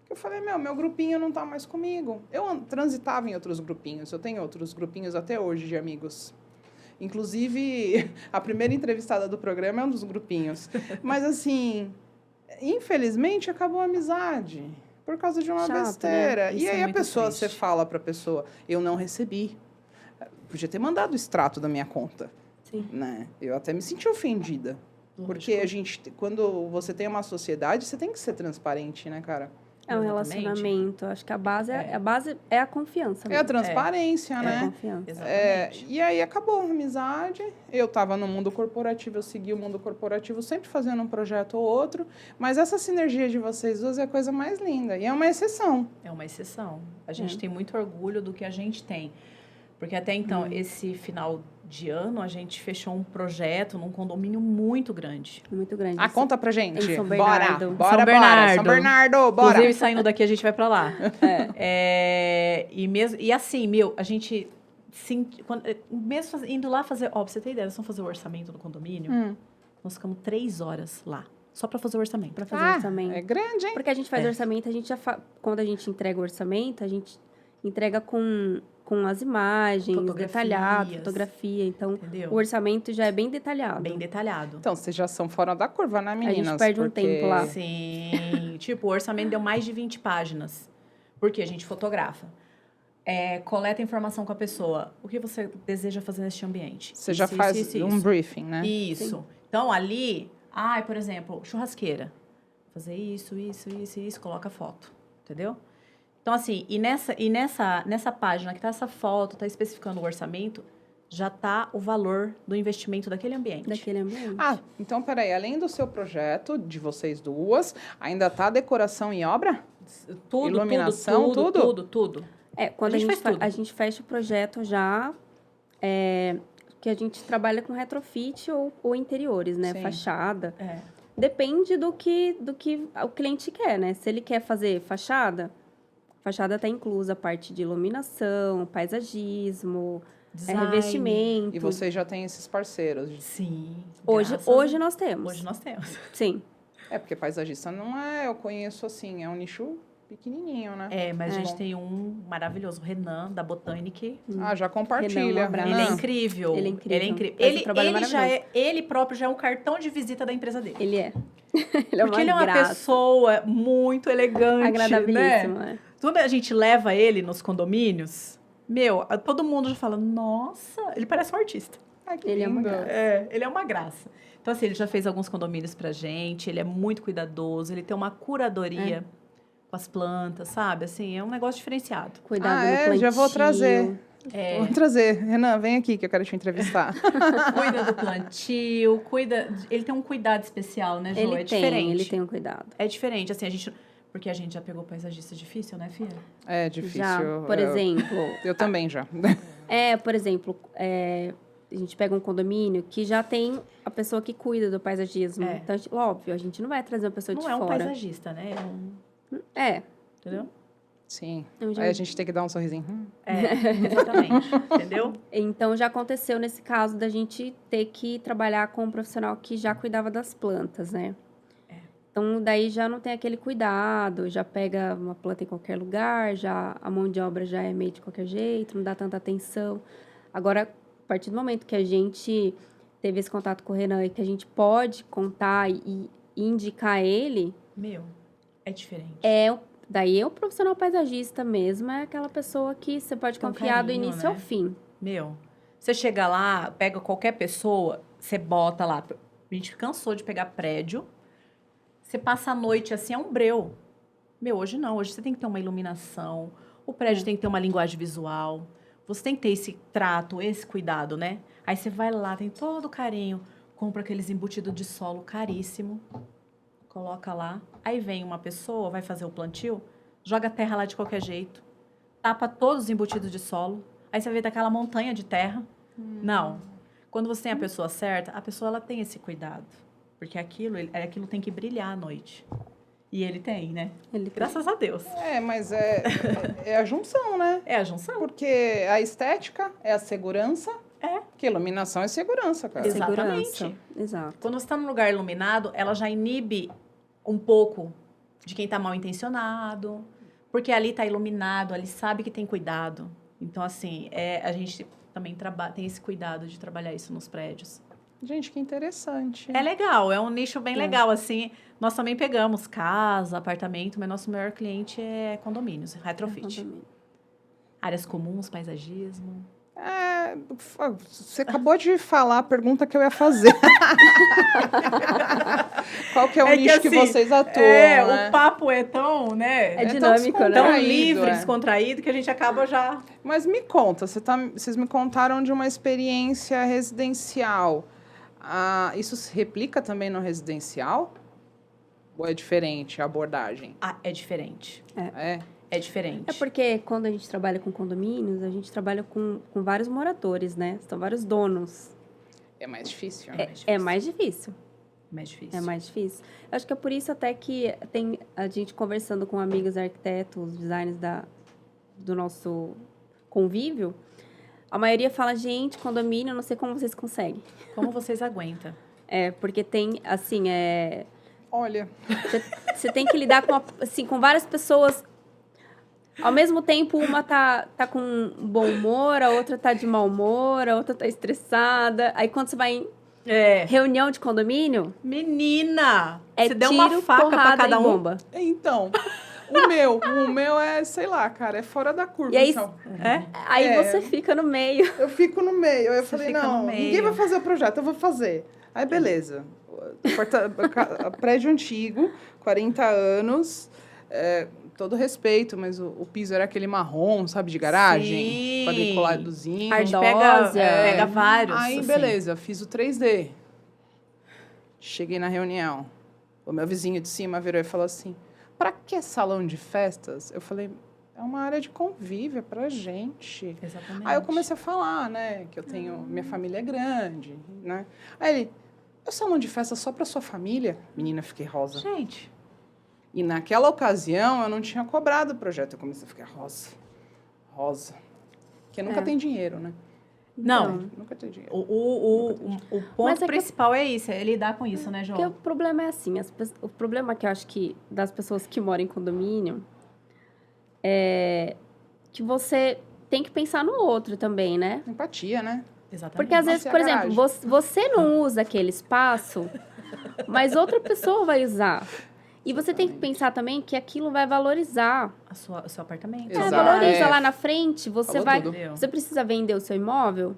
Speaker 1: Eu falei, meu grupinho não tá mais comigo. Eu transitava em outros grupinhos, eu tenho outros grupinhos até hoje de amigos. Inclusive, a primeira entrevistada do programa é um dos grupinhos. Mas, assim, infelizmente, acabou a amizade por causa de uma besteira.
Speaker 2: Né?
Speaker 1: E aí a pessoa, você fala pra pessoa, eu não recebi. Podia ter mandado o extrato da minha conta.
Speaker 3: Sim.
Speaker 1: Né? Eu até me senti ofendida. Porque a gente, quando você tem uma sociedade, você tem que ser transparente, né, cara?
Speaker 3: É um relacionamento. Acho que a base é a confiança.
Speaker 1: É a transparência, né?
Speaker 3: É a confiança.
Speaker 2: Exatamente.
Speaker 1: E aí acabou a amizade. Eu estava no mundo corporativo, eu segui o mundo corporativo, sempre fazendo um projeto ou outro. Mas essa sinergia de vocês duas é a coisa mais linda. E é uma exceção.
Speaker 2: É uma exceção. A gente tem muito orgulho do que a gente tem. Porque até então, esse final de ano, a gente fechou um projeto num condomínio muito grande.
Speaker 3: Muito grande.
Speaker 1: Conta pra gente.
Speaker 3: Em São Bernardo.
Speaker 1: Bora. São Bernardo, bora.
Speaker 2: Inclusive, saindo daqui, a gente vai pra lá. E assim, a gente... mesmo indo lá fazer... Ó, pra você ter ideia, nós vamos fazer o orçamento do condomínio. Nós ficamos 3 horas lá. Só pra fazer o orçamento.
Speaker 3: Pra fazer o orçamento.
Speaker 1: É grande, hein?
Speaker 3: Porque a gente faz orçamento, a gente quando a gente entrega o orçamento, a gente entrega com as imagens, detalhado, fotografia. Então,
Speaker 2: entendeu?
Speaker 3: O orçamento já é bem detalhado.
Speaker 2: Bem detalhado.
Speaker 1: Então, vocês já são fora da curva, né, meninas?
Speaker 3: A gente perde um tempo lá.
Speaker 2: Sim. Tipo, o orçamento deu mais de 20 páginas. Porque a gente fotografa. Coleta informação com a pessoa. O que você deseja fazer neste ambiente?
Speaker 1: Você já faz um briefing, né?
Speaker 2: Isso. Sim. Então, ali... por exemplo, churrasqueira. Fazer isso, coloca foto. Entendeu? Então, assim, e nessa página que tá essa foto, tá especificando o orçamento, já tá o valor do investimento daquele ambiente.
Speaker 1: Então, peraí, além do seu projeto, de vocês duas, ainda tá decoração e obra?
Speaker 2: Tudo,
Speaker 1: iluminação, tudo?
Speaker 3: Quando a gente fecha o projeto já, que a gente trabalha com retrofit ou interiores, né? Sim. Fachada. Depende do que o cliente quer, né? Se ele quer fazer fachada está inclusa a parte de iluminação, paisagismo, revestimento.
Speaker 1: E vocês já têm esses parceiros?
Speaker 2: Sim.
Speaker 3: Hoje nós temos.
Speaker 2: Hoje nós temos.
Speaker 3: Sim.
Speaker 1: Porque paisagista não eu conheço assim, é um nicho pequenininho, né?
Speaker 2: Mas a gente tem um maravilhoso, o Renan, da Botanic.
Speaker 1: Já compartilha.
Speaker 2: Renan, ele é incrível. Ele próprio já é um cartão de visita da empresa dele.
Speaker 3: Ele é.
Speaker 2: Porque ele é uma pessoa muito elegante,
Speaker 3: agradabilíssimo,
Speaker 2: né? Quando a gente leva ele nos condomínios, todo mundo já fala, nossa, ele parece um artista.
Speaker 3: Ele é uma graça.
Speaker 2: Ele é uma graça. Então, assim, ele já fez alguns condomínios pra gente, ele é muito cuidadoso, ele tem uma curadoria com as plantas, sabe? Assim, é um negócio diferenciado.
Speaker 3: Cuidado no plantio.
Speaker 1: Já vou trazer. Vou trazer. Renan, vem aqui que eu quero te entrevistar.
Speaker 2: Cuida do plantio, ele tem um cuidado especial, né, Jô? Diferente.
Speaker 3: Ele tem um cuidado.
Speaker 2: É diferente, assim, porque a gente já pegou paisagista difícil, né, filha?
Speaker 1: É difícil.
Speaker 3: Já, por exemplo...
Speaker 1: Eu também já.
Speaker 3: Por exemplo, a gente pega um condomínio que já tem a pessoa que cuida do paisagismo. Então, óbvio, a gente não vai trazer uma pessoa de fora.
Speaker 2: Não é um paisagista, né?
Speaker 3: Entendeu?
Speaker 1: Sim. Aí a gente tem que dar um sorrisinho.
Speaker 2: Exatamente. Entendeu?
Speaker 3: Então, já aconteceu nesse caso da gente ter que trabalhar com um profissional que já cuidava das plantas, né? Então, daí já não tem aquele cuidado, já pega uma planta em qualquer lugar, já a mão de obra já é meio de qualquer jeito, não dá tanta atenção. Agora, a partir do momento que a gente teve esse contato com o Renan e que a gente pode contar e indicar ele...
Speaker 2: é diferente.
Speaker 3: Daí o profissional paisagista mesmo, é aquela pessoa que você pode confiar do início ao fim.
Speaker 2: Você chega lá, pega qualquer pessoa, você bota lá. A gente cansou de pegar prédio. Você passa a noite assim, é um breu. Hoje não. Hoje você tem que ter uma iluminação. O prédio tem que ter uma linguagem visual. Você tem que ter esse trato, esse cuidado, né? Aí você vai lá, tem todo o carinho. Compra aqueles embutidos de solo caríssimo. Coloca lá. Aí vem uma pessoa, vai fazer o plantio, joga a terra lá de qualquer jeito. Tapa todos os embutidos de solo. Aí você vê daquela montanha de terra. Não. Quando você tem a pessoa certa, a pessoa ela tem esse cuidado. Porque aquilo tem que brilhar à noite. E ele tem, né? Graças a Deus.
Speaker 1: Mas é a junção, né?
Speaker 2: É a junção.
Speaker 1: Porque a estética é a segurança Que iluminação é segurança, cara.
Speaker 2: Exatamente.
Speaker 3: Segurança. Exato.
Speaker 2: Quando você está num lugar iluminado, ela já inibe um pouco de quem está mal intencionado, porque ali está iluminado, ali sabe que tem cuidado. Então, assim, a gente também tem esse cuidado de trabalhar isso nos prédios.
Speaker 1: Gente, que interessante.
Speaker 2: É legal, é um nicho bem legal, assim. Nós também pegamos casa, apartamento, mas nosso maior cliente é condomínios, retrofit. Áreas comuns, paisagismo.
Speaker 1: Você acabou de falar a pergunta que eu ia fazer. Qual que é o nicho que
Speaker 2: assim,
Speaker 1: vocês atuam, né?
Speaker 2: O papo é tão, né?
Speaker 3: É dinâmico, né?
Speaker 2: Tão livre, descontraído, que a gente acaba já...
Speaker 1: Mas me conta, vocês me contaram de uma experiência residencial. Isso se replica também no residencial? Ou é diferente a abordagem?
Speaker 2: É diferente.
Speaker 1: É
Speaker 2: diferente.
Speaker 3: É porque quando a gente trabalha com condomínios, a gente trabalha com vários moradores, né? São vários donos.
Speaker 1: É mais difícil.
Speaker 3: É mais difícil.
Speaker 2: Mais difícil.
Speaker 3: É mais difícil. Eu acho que é por isso até que tem a gente conversando com amigos arquitetos, designers do nosso convívio, a maioria fala, gente, condomínio, eu não sei como vocês conseguem.
Speaker 2: Como vocês aguentam?
Speaker 3: Porque tem, assim,
Speaker 1: Olha...
Speaker 3: Você tem que lidar com várias pessoas. Ao mesmo tempo, uma tá com bom humor, a outra tá de mau humor, a outra tá estressada. Aí, quando você vai em reunião de condomínio...
Speaker 2: Menina!
Speaker 3: Você
Speaker 2: deu uma faca pra cada um?
Speaker 3: Bomba.
Speaker 1: Então... O meu é, sei lá, cara, é fora da curva.
Speaker 3: E aí,
Speaker 1: então.
Speaker 3: Aí você fica no meio.
Speaker 1: Eu fico no meio. Eu falei,
Speaker 2: fica
Speaker 1: não,
Speaker 2: no meio.
Speaker 1: ninguém vai fazer o projeto, eu vou fazer. Aí, beleza. Prédio antigo, 40 anos, todo respeito, mas o piso era aquele marrom, sabe, de garagem?
Speaker 2: Sim.
Speaker 1: Quadriculadozinho.
Speaker 2: Pega vários.
Speaker 1: Aí,
Speaker 2: assim.
Speaker 1: beleza, fiz o 3D. Cheguei na reunião. O meu vizinho de cima virou e falou assim, pra que salão de festas? Eu falei, é uma área de convívio, é pra gente.
Speaker 2: Exatamente.
Speaker 1: Aí eu comecei a falar, né, que eu tenho, minha família é grande, né? Aí ele, é o salão de festa só pra sua família? Menina, fiquei rosa.
Speaker 2: Gente.
Speaker 1: E naquela ocasião eu não tinha cobrado o projeto, eu comecei a ficar rosa. Porque nunca tem dinheiro, né?
Speaker 2: Não.
Speaker 1: Nunca tem dinheiro.
Speaker 2: O ponto principal é isso, é lidar com isso, né, João?
Speaker 3: Porque o problema é assim, o problema que eu acho que das pessoas que moram em condomínio é que você tem que pensar no outro também, né?
Speaker 1: Empatia, né?
Speaker 2: Exatamente.
Speaker 3: Porque às vezes, por exemplo, você não usa aquele espaço, mas outra pessoa vai usar. E você tem que pensar também que aquilo vai valorizar.
Speaker 2: O seu apartamento.
Speaker 1: Exato.
Speaker 3: Valoriza lá na frente, você
Speaker 1: Falou tudo.
Speaker 3: você precisa vender o seu imóvel,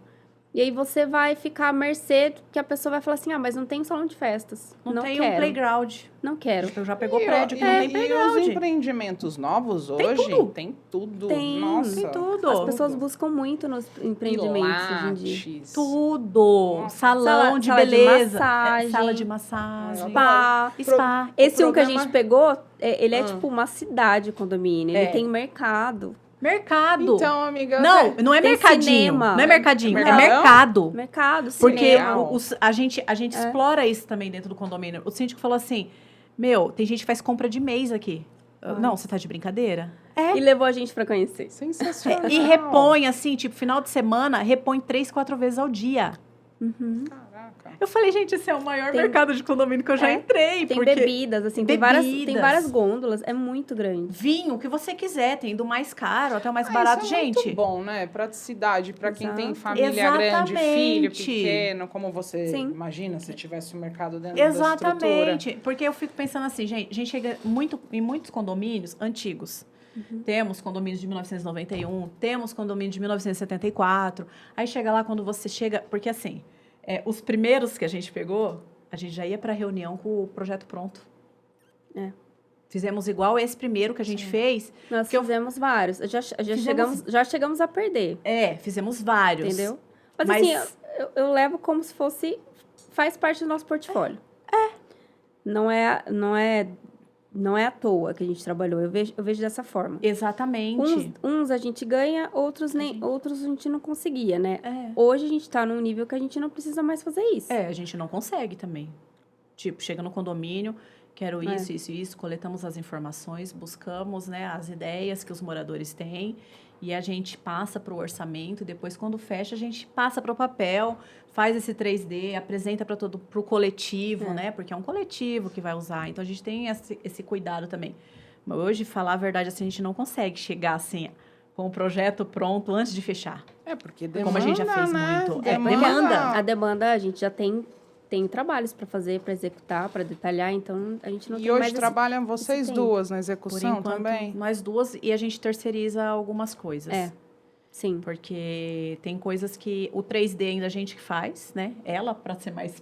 Speaker 3: e aí você vai ficar à mercê que a pessoa vai falar assim, mas não tem um salão de festas.
Speaker 2: Não tem
Speaker 3: quero.
Speaker 2: um playground.
Speaker 3: Não quero.
Speaker 2: Eu já pegou prédio que não tem
Speaker 1: E
Speaker 2: playground.
Speaker 1: os empreendimentos novos hoje?
Speaker 2: Tem
Speaker 1: tudo.
Speaker 3: Tem.
Speaker 1: Nossa.
Speaker 2: Tem tudo.
Speaker 3: As pessoas buscam muito nos empreendimentos hoje em dia.
Speaker 1: Pilates.
Speaker 2: Tudo.
Speaker 1: Nossa.
Speaker 2: Salão de
Speaker 3: Sala de
Speaker 2: beleza.
Speaker 3: massagem.
Speaker 2: Sala de massagem.
Speaker 3: Spa.
Speaker 2: Spa.
Speaker 3: Esse um que a
Speaker 1: programa-
Speaker 3: gente pegou, ele é tipo uma cidade, condomínio. Ele
Speaker 2: É.
Speaker 3: tem mercado.
Speaker 2: Mercado.
Speaker 1: Então, amiga...
Speaker 2: Não é
Speaker 3: Tem
Speaker 2: mercadinho.
Speaker 3: cinema.
Speaker 2: Não é mercadinho, é
Speaker 1: Mercadão?
Speaker 2: mercado.
Speaker 3: Mercado,
Speaker 2: Porque
Speaker 3: cinema.
Speaker 2: a gente explora isso também dentro do condomínio. O síndico falou assim, tem gente que faz compra de mês aqui. Não, você tá de brincadeira?
Speaker 3: E levou a gente pra conhecer.
Speaker 1: Sensacional.
Speaker 2: E repõe, assim, tipo, final de semana, repõe 3, 4 vezes ao dia.
Speaker 1: Caraca.
Speaker 2: Eu falei, gente, esse é o maior
Speaker 3: Tem-
Speaker 2: mercado de condomínio que eu já entrei.
Speaker 3: Tem
Speaker 2: porque
Speaker 3: bebidas, assim, tem
Speaker 2: Bebidas.
Speaker 3: várias gôndolas. É muito grande.
Speaker 2: vinho, o que você quiser, tem do mais caro até o mais
Speaker 1: Ah,
Speaker 2: barato,
Speaker 1: isso é
Speaker 2: gente.
Speaker 1: muito bom, né? Praticidade para quem tem
Speaker 3: Exato.
Speaker 1: família grande, filho
Speaker 2: Exatamente.
Speaker 1: pequeno, como você
Speaker 3: Sim.
Speaker 1: imagina se tivesse um mercado dentro da estrutura.
Speaker 2: Exatamente. Porque eu fico pensando assim, gente, a gente chega em muitos condomínios antigos. Temos condomínios de 1991, temos condomínios de 1974. Aí chega lá quando você chega... Porque assim, os primeiros que a gente pegou, a gente já ia para reunião com o projeto pronto. Fizemos igual esse primeiro que a gente fez.
Speaker 3: Nós
Speaker 2: Porque eu-
Speaker 3: fizemos vários. Já chegamos a perder,
Speaker 2: Fizemos vários.
Speaker 3: entendeu? Mas
Speaker 2: Mas-
Speaker 3: assim, eu levo como se fosse... Faz parte do nosso portfólio. Não é à toa que a gente trabalhou. Eu vejo dessa forma.
Speaker 2: Exatamente.
Speaker 3: Uns a gente ganha, outros a gente não conseguia, né?
Speaker 2: É.
Speaker 3: Hoje a gente tá num nível que a gente não precisa mais fazer isso.
Speaker 2: A gente não consegue também. Tipo, chega no condomínio, quero isso, isso e isso. Coletamos as informações, buscamos, né, as ideias que os moradores têm e a gente passa para o orçamento. Depois, quando fecha, a gente passa para o papel, faz esse 3D, apresenta para o coletivo, né? Porque é um coletivo que vai usar. Então, a gente tem esse cuidado também. Mas hoje, falar a verdade, assim, a gente não consegue chegar assim com o projeto pronto antes de fechar.
Speaker 1: Porque demanda,
Speaker 2: como a gente já fez
Speaker 1: né?
Speaker 2: muito.
Speaker 3: Demanda. A demanda, a gente já tem trabalhos para fazer, para executar, para detalhar, então a gente não tem mais...
Speaker 1: E hoje trabalham vocês duas na execução
Speaker 2: Por enquanto,
Speaker 1: também?
Speaker 2: nós duas, e a gente terceiriza algumas coisas.
Speaker 3: Sim.
Speaker 2: Porque tem coisas que o 3D ainda a gente que faz, né? Ela, para ser mais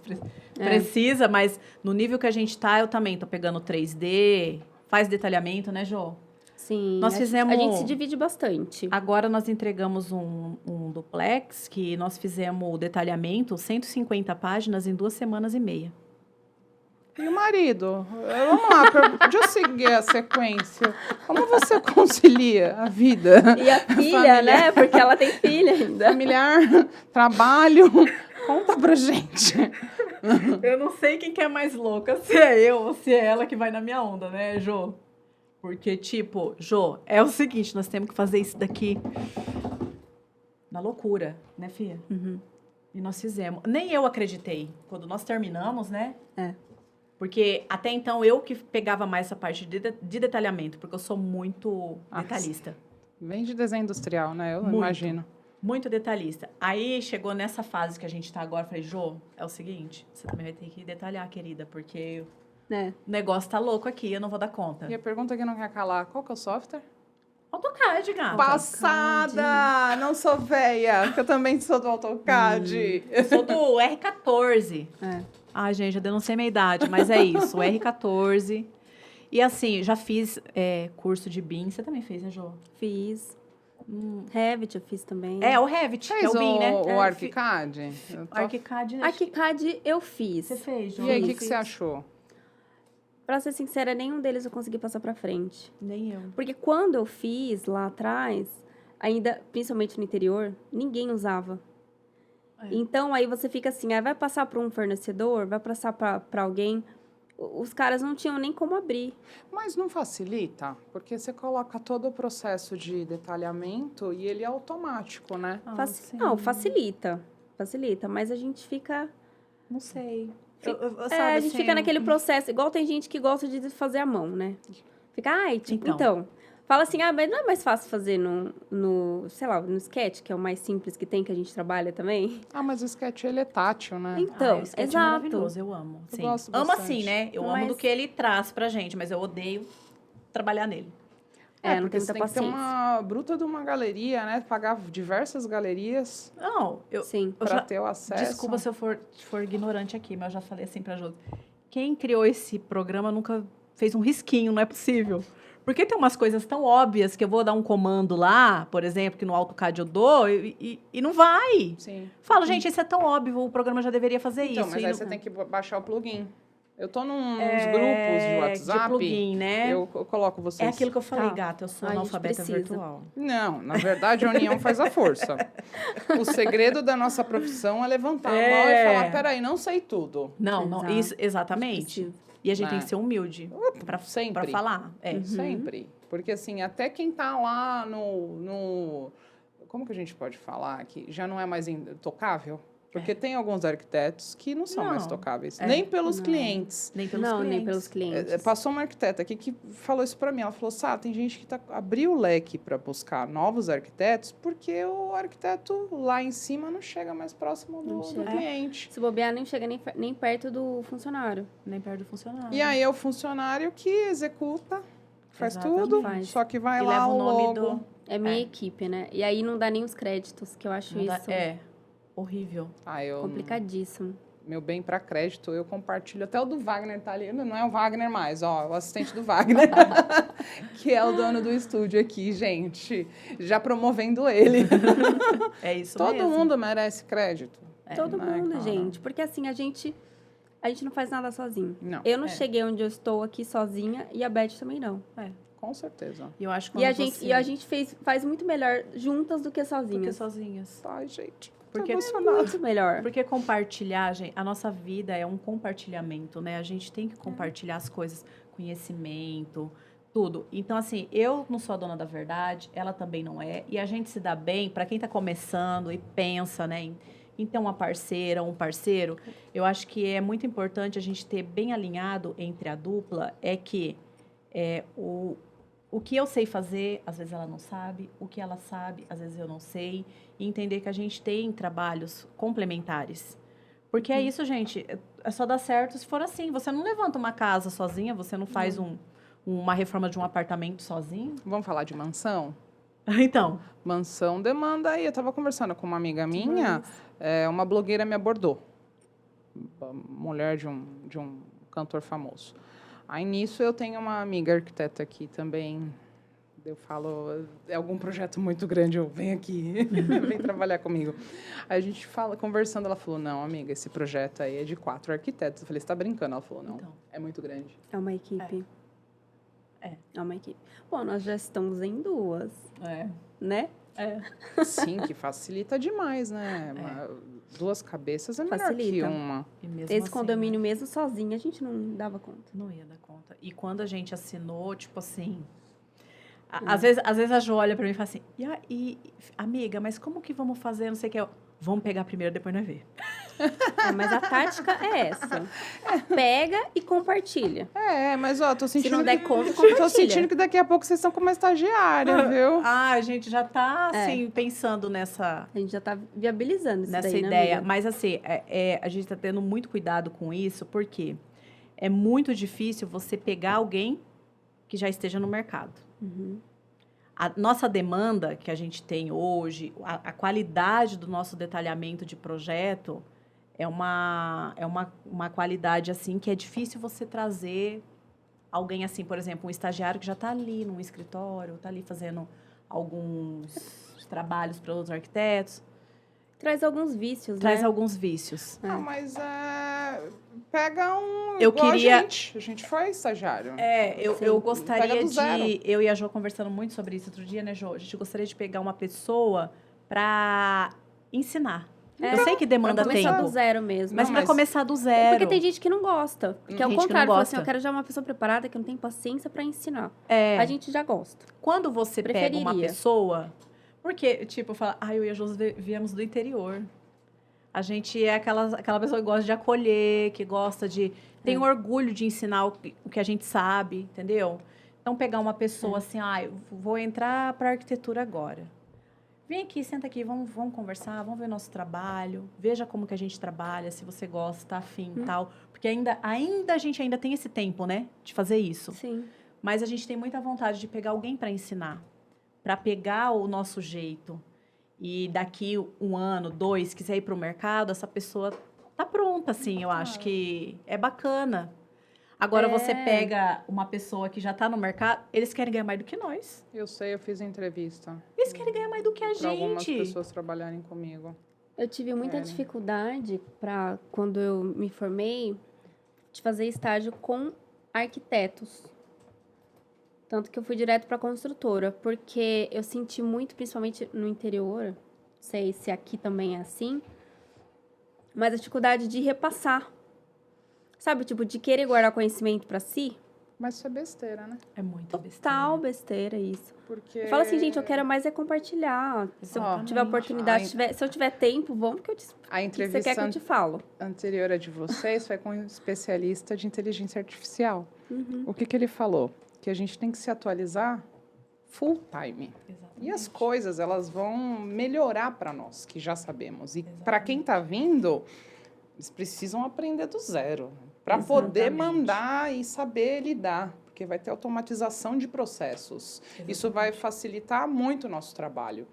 Speaker 2: precisa, mas no nível que a gente tá, eu também tô pegando 3D, faz detalhamento, né, Jô?
Speaker 3: Sim.
Speaker 2: Nós fizemos...
Speaker 3: A gente se divide bastante.
Speaker 2: Agora nós entregamos um duplex que nós fizemos o detalhamento, 150 páginas em 2 semanas e meia.
Speaker 1: E o marido? Vamos lá, deixa eu seguir a sequência. Como você concilia a vida?
Speaker 3: E a filha, né? Porque ela tem filha ainda.
Speaker 1: Familiar, trabalho. Conta pra gente.
Speaker 2: Eu não sei quem que é mais louca, se é eu ou se é ela que vai na minha onda, né, Jô? Porque, tipo, Jô, é o seguinte, nós temos que fazer isso daqui na loucura, né, filha?
Speaker 3: Uhum.
Speaker 2: E nós fizemos. Nem eu acreditei. Quando nós terminamos, né? Porque até então eu que pegava mais essa parte de detalhamento, porque eu sou muito detalhista.
Speaker 1: Vem de desenho industrial, né? Eu
Speaker 2: Muito.
Speaker 1: imagino.
Speaker 2: Muito detalhista. Aí chegou nessa fase que a gente tá agora, eu falei, Jô, é o seguinte, você também vai ter que detalhar, querida, porque o negócio tá louco aqui, eu não vou dar conta.
Speaker 1: E a pergunta que não quer calar, qual que é o software?
Speaker 2: AutoCAD, gata.
Speaker 1: Passada! Não sou véia, que eu também sou do AutoCAD.
Speaker 2: Eu sou do R14. Ai, gente, eu denunciei minha idade, mas é isso, o R14. E assim, já fiz curso de BIM. Você também fez, né, Jô?
Speaker 3: Fiz. Revit eu fiz também.
Speaker 2: O Revit, que é o BIM, né?
Speaker 1: O ArchiCAD?
Speaker 2: ArchiCAD, né?
Speaker 3: ArchiCAD eu fiz.
Speaker 2: Você fez, Jô?
Speaker 1: E aí, o que você achou?
Speaker 3: Pra ser sincera, nenhum deles eu consegui passar pra frente.
Speaker 2: Nem eu.
Speaker 3: Porque quando eu fiz lá atrás, ainda, principalmente no interior, ninguém usava. Então, aí você fica assim, vai passar para um fornecedor, vai passar para alguém. Os caras não tinham nem como abrir.
Speaker 1: Mas não facilita? Porque você coloca todo o processo de detalhamento e ele é automático, né?
Speaker 3: Não, facilita. Facilita, mas a gente fica...
Speaker 2: Não sei.
Speaker 3: a gente fica naquele processo, igual tem gente que gosta de fazer à mão, né? Fica, então... Fala assim, mas não é mais fácil fazer sei lá, no Sketch, que é o mais simples que tem, que a gente trabalha também?
Speaker 1: Mas o Sketch, ele é tátil, né?
Speaker 3: Então,
Speaker 2: o Sketch
Speaker 3: exato.
Speaker 2: é maravilhoso, eu amo.
Speaker 1: Eu
Speaker 2: Sim.
Speaker 1: gosto
Speaker 2: Amo
Speaker 1: bastante.
Speaker 2: assim, né? Eu amo do que ele traz pra gente, mas eu odeio trabalhar nele.
Speaker 3: Não
Speaker 1: porque
Speaker 3: tem
Speaker 1: você
Speaker 3: muita
Speaker 1: tem que ter
Speaker 3: paciência.
Speaker 1: uma bruta de uma galeria, né? Pagar diversas galerias
Speaker 2: Não,
Speaker 3: Sim.
Speaker 1: para ter o acesso.
Speaker 2: Desculpa se eu for ignorante aqui, mas eu já falei assim pra Jô. Quem criou esse programa nunca fez um risquinho, não é possível. Porque tem umas coisas tão óbvias que eu vou dar um comando lá, por exemplo, que no AutoCAD eu dou, e não vai.
Speaker 1: Sim.
Speaker 2: Falo, gente, isso é tão óbvio, o programa já deveria fazer
Speaker 1: Então,
Speaker 2: isso.
Speaker 1: mas aí
Speaker 2: não...
Speaker 1: você tem que baixar o plugin. Eu tô nos grupos de WhatsApp.
Speaker 2: De plugin, né?
Speaker 1: Eu coloco vocês.
Speaker 2: É aquilo que eu falei, gata, eu sou
Speaker 3: A gente
Speaker 2: analfabeta
Speaker 3: precisa.
Speaker 2: virtual.
Speaker 1: Não, na verdade, a união faz a força. O segredo da nossa profissão é levantar a mão e falar, peraí, não sei tudo.
Speaker 2: Não, isso, exatamente.
Speaker 3: Preciso.
Speaker 2: E a gente tem que ser humilde pra
Speaker 1: Sempre.
Speaker 2: falar.
Speaker 1: Sempre. Porque, assim, até quem tá lá no... Como que a gente pode falar aqui? Já não é mais intocável? Porque tem alguns arquitetos que não são mais tocáveis. Nem pelos clientes.
Speaker 2: Nem pelos clientes.
Speaker 3: Nem pelos clientes.
Speaker 1: Passou uma arquiteta aqui que falou isso para mim. Ela falou, tem gente que abriu o leque para buscar novos arquitetos porque o arquiteto lá em cima não chega mais próximo do cliente.
Speaker 3: Se bobear, nem chega nem perto do funcionário.
Speaker 2: Nem perto do funcionário.
Speaker 1: E aí é o funcionário que executa, faz tudo, só que vai
Speaker 2: e
Speaker 1: lá
Speaker 2: leva
Speaker 1: o
Speaker 2: nome
Speaker 1: logo.
Speaker 3: É minha equipe, né? E aí não dá nem os créditos, que eu acho
Speaker 2: Não dá-
Speaker 3: isso
Speaker 2: horrível.
Speaker 3: complicadíssimo.
Speaker 1: Meu bem para crédito, eu compartilho. Até o do Wagner tá ali. Não é o Wagner mais, ó. O assistente do Wagner. Que é o dono do estúdio aqui, gente. Já promovendo ele.
Speaker 2: É isso
Speaker 1: Todo
Speaker 2: mesmo.
Speaker 1: mundo merece crédito.
Speaker 3: Todo
Speaker 1: né,
Speaker 3: mundo,
Speaker 1: cara?
Speaker 3: gente. Porque assim, a gente a gente não faz nada sozinho.
Speaker 1: Não,
Speaker 3: Eu não cheguei onde eu estou aqui sozinha e a Beth também não.
Speaker 1: com certeza.
Speaker 2: E eu acho que
Speaker 3: E a gente faz muito melhor juntas do que sozinhas.
Speaker 2: sozinhas.
Speaker 1: Ai, gente.
Speaker 2: Porque,
Speaker 3: Muito melhor.
Speaker 2: porque compartilhar, gente, a nossa vida é um compartilhamento, né? A gente tem que compartilhar as coisas, conhecimento, tudo. Então, assim, eu não sou a dona da verdade, ela também não é. E a gente se dá bem, para quem está começando e pensa, né, em ter uma parceira, um parceiro, eu acho que é muito importante a gente ter bem alinhado entre a dupla, é que o que eu sei fazer, às vezes ela não sabe, o que ela sabe, às vezes eu não sei, e entender que a gente tem trabalhos complementares. Porque é isso, gente, é só dar certo se for assim. Você não levanta uma casa sozinha, você não faz uma reforma de um apartamento sozinho.
Speaker 1: Vamos falar de mansão?
Speaker 2: Então,
Speaker 1: Mansão demanda aí. Eu tava conversando com uma amiga minha, uma blogueira me abordou. Mulher de um cantor famoso. Aí nisso eu tenho uma amiga arquiteta aqui também. Eu falo, é algum projeto muito grande, eu venho aqui, vem trabalhar comigo. Aí a gente conversando, ela falou, não, amiga, esse projeto aí é de 4 arquitetos. Eu falei, você tá brincando? Ela falou, não,
Speaker 2: Então.
Speaker 1: é muito grande.
Speaker 3: É uma equipe.
Speaker 2: É.
Speaker 3: É uma equipe. Bom, nós já estamos em 2, né?
Speaker 1: Sim, que facilita demais, né? 2 cabeças é melhor que
Speaker 3: Facilita.
Speaker 1: uma.
Speaker 2: e mesmo
Speaker 3: Esse
Speaker 2: assim,
Speaker 3: condomínio mesmo sozinho, a gente não dava conta.
Speaker 2: não ia dar conta. E quando a gente assinou, tipo assim... Às vezes a Jo olha pra mim e fala assim, amiga, mas como que vamos fazer, não sei o que. Vamos pegar primeiro, depois nós ver.
Speaker 3: Mas a tática é essa. Pega e compartilha.
Speaker 1: Mas ó, tô sentindo
Speaker 3: Se não der conta,
Speaker 1: tô
Speaker 3: compartilha.
Speaker 1: sentindo que daqui a pouco vocês estão com uma estagiária, viu?
Speaker 2: A gente já tá, assim, pensando nessa...
Speaker 3: A gente já tá viabilizando isso
Speaker 2: nessa
Speaker 3: daí, né,
Speaker 2: ideia.
Speaker 3: amiga?
Speaker 2: Mas, assim, a gente está tendo muito cuidado com isso, porque é muito difícil você pegar alguém que já esteja no mercado. A nossa demanda que a gente tem hoje, a qualidade do nosso detalhamento de projeto é uma qualidade, assim, que é difícil você trazer alguém, assim, por exemplo, um estagiário que já está ali num escritório, está ali fazendo alguns trabalhos para outros arquitetos.
Speaker 3: Traz alguns vícios,
Speaker 2: Traz
Speaker 3: né?
Speaker 2: alguns vícios.
Speaker 1: Ah, mas pega
Speaker 2: Eu
Speaker 1: igual
Speaker 2: queria-
Speaker 1: a gente foi estagiário.
Speaker 2: Eu
Speaker 1: Pega
Speaker 2: gostaria
Speaker 1: do zero.
Speaker 2: de... Eu e a Jo conversando muito sobre isso outro dia, né, Jo? A gente gostaria de pegar uma pessoa para ensinar. Eu sei que demanda
Speaker 3: Pra começar
Speaker 2: tempo,
Speaker 3: do zero mesmo.
Speaker 2: mas
Speaker 1: Não,
Speaker 2: para
Speaker 1: mas-
Speaker 2: começar do zero.
Speaker 3: Porque tem gente que não gosta. Porque ao
Speaker 2: Gente que não
Speaker 3: contrário, fala assim,
Speaker 2: gosta.
Speaker 3: eu quero já uma pessoa preparada que não tem paciência pra ensinar.
Speaker 2: É,
Speaker 3: A gente já gosta.
Speaker 2: quando você pega uma
Speaker 3: Preferiria.
Speaker 2: pessoa... Porque, tipo, fala, eu e a Jo viemos do interior. A gente é aquela pessoa que gosta de acolher, que gosta de... Tem orgulho de ensinar o que a gente sabe, entendeu? Então, pegar uma pessoa assim, eu vou entrar para arquitetura agora. Vem aqui, senta aqui, vamos conversar, vamos ver nosso trabalho, veja como que a gente trabalha, se você gosta, tá afim e tal. Porque ainda a gente ainda tem esse tempo, né, de fazer isso.
Speaker 3: Sim.
Speaker 2: Mas a gente tem muita vontade de pegar alguém para ensinar, para pegar o nosso jeito. E daqui 1 ano, 2, quiser ir para o mercado, essa pessoa tá pronta, assim, eu acho que é bacana. Agora você pega uma pessoa que já está no mercado, eles querem ganhar mais do que nós.
Speaker 1: Eu sei, eu fiz entrevista
Speaker 2: Eles querem ganhar mais do que a
Speaker 1: para algumas
Speaker 2: gente.
Speaker 1: pessoas trabalharem comigo.
Speaker 3: Eu tive muita dificuldade para quando eu me formei, de fazer estágio com arquitetos. Tanto que eu fui direto para construtora, porque eu senti muito, principalmente no interior, não sei se aqui também é assim, mas a dificuldade de repassar. Sabe, tipo, de querer guardar conhecimento para si?
Speaker 1: Mas isso é besteira, né?
Speaker 2: É muito besteira.
Speaker 3: Total besteira isso.
Speaker 1: Porque...
Speaker 3: Eu falo assim, gente, eu quero mais é compartilhar. Se eu
Speaker 1: Exatamente.
Speaker 3: tiver oportunidade, se eu tiver tempo, vamos que eu te...
Speaker 1: A
Speaker 3: O que você
Speaker 1: entrevista
Speaker 3: quer que eu te falo?
Speaker 1: anterior a de vocês foi com um especialista de inteligência artificial.
Speaker 3: Uhum.
Speaker 1: O que ele falou? Que a gente tem que se atualizar full time.
Speaker 2: Exatamente.
Speaker 1: E as coisas, elas vão melhorar para nós, que já sabemos. E para quem está vindo, eles precisam aprender do zero. Para poder mandar e saber lidar. Porque vai ter automatização de processos. Isso vai facilitar muito o nosso trabalho.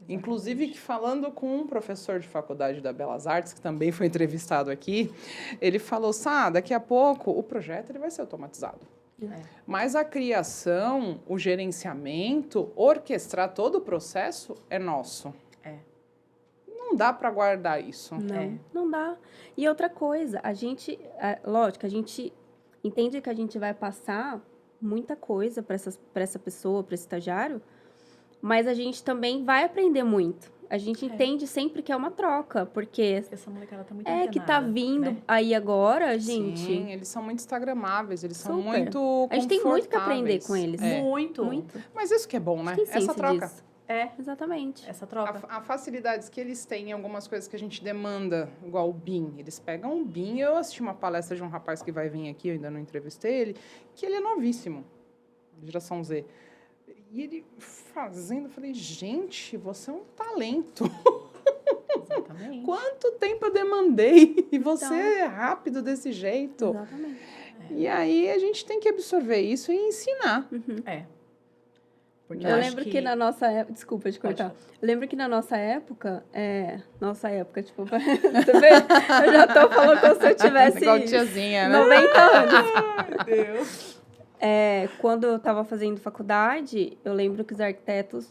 Speaker 1: Inclusive, que falando com um professor de faculdade da Belas Artes, que também foi entrevistado aqui, ele falou, daqui a pouco o projeto ele vai ser automatizado. Mas a criação, o gerenciamento, orquestrar todo o processo é nosso. não dá para guardar isso.
Speaker 3: Não, não dá. E outra coisa, lógico, a gente entende que a gente vai passar muita coisa para essa pessoa, para esse estagiário, mas a gente também vai aprender muito. A gente entende sempre que é uma troca, porque
Speaker 2: Essa molecada tá muito
Speaker 3: que tá
Speaker 2: antenada,
Speaker 3: vindo
Speaker 2: né?
Speaker 3: aí agora, gente.
Speaker 1: Sim, eles são muito instagramáveis, eles são
Speaker 3: Super.
Speaker 1: muito
Speaker 3: A gente tem muito que aprender
Speaker 1: confortáveis.
Speaker 3: com eles.
Speaker 2: Muito.
Speaker 3: Muito.
Speaker 1: Mas isso que é bom, né?
Speaker 3: Tem
Speaker 1: Essa
Speaker 3: ciência
Speaker 1: troca.
Speaker 3: disso.
Speaker 2: É,
Speaker 3: Exatamente.
Speaker 2: essa troca.
Speaker 1: A facilidades que eles têm em algumas coisas que a gente demanda, igual o BIM. Eles pegam o BIM. Eu assisti uma palestra de um rapaz que vai vir aqui, eu ainda não entrevistei ele, que ele é novíssimo, geração Z. E ele fazendo, eu falei, gente, você é um talento.
Speaker 2: Exatamente.
Speaker 1: Quanto tempo eu demandei e você é rápido desse jeito.
Speaker 3: Exatamente.
Speaker 1: E aí a gente tem que absorver isso e ensinar.
Speaker 2: É. Porque
Speaker 3: Eu
Speaker 2: acho
Speaker 3: lembro que na nossa época... Desculpa te cortar. Eu lembro que na nossa época... tipo... Você vê? Eu já tô falando como se eu tivesse
Speaker 1: Igual tiazinha, né?
Speaker 3: 90 anos.
Speaker 2: Meu Deus.
Speaker 3: Quando eu estava fazendo faculdade, eu lembro que os arquitetos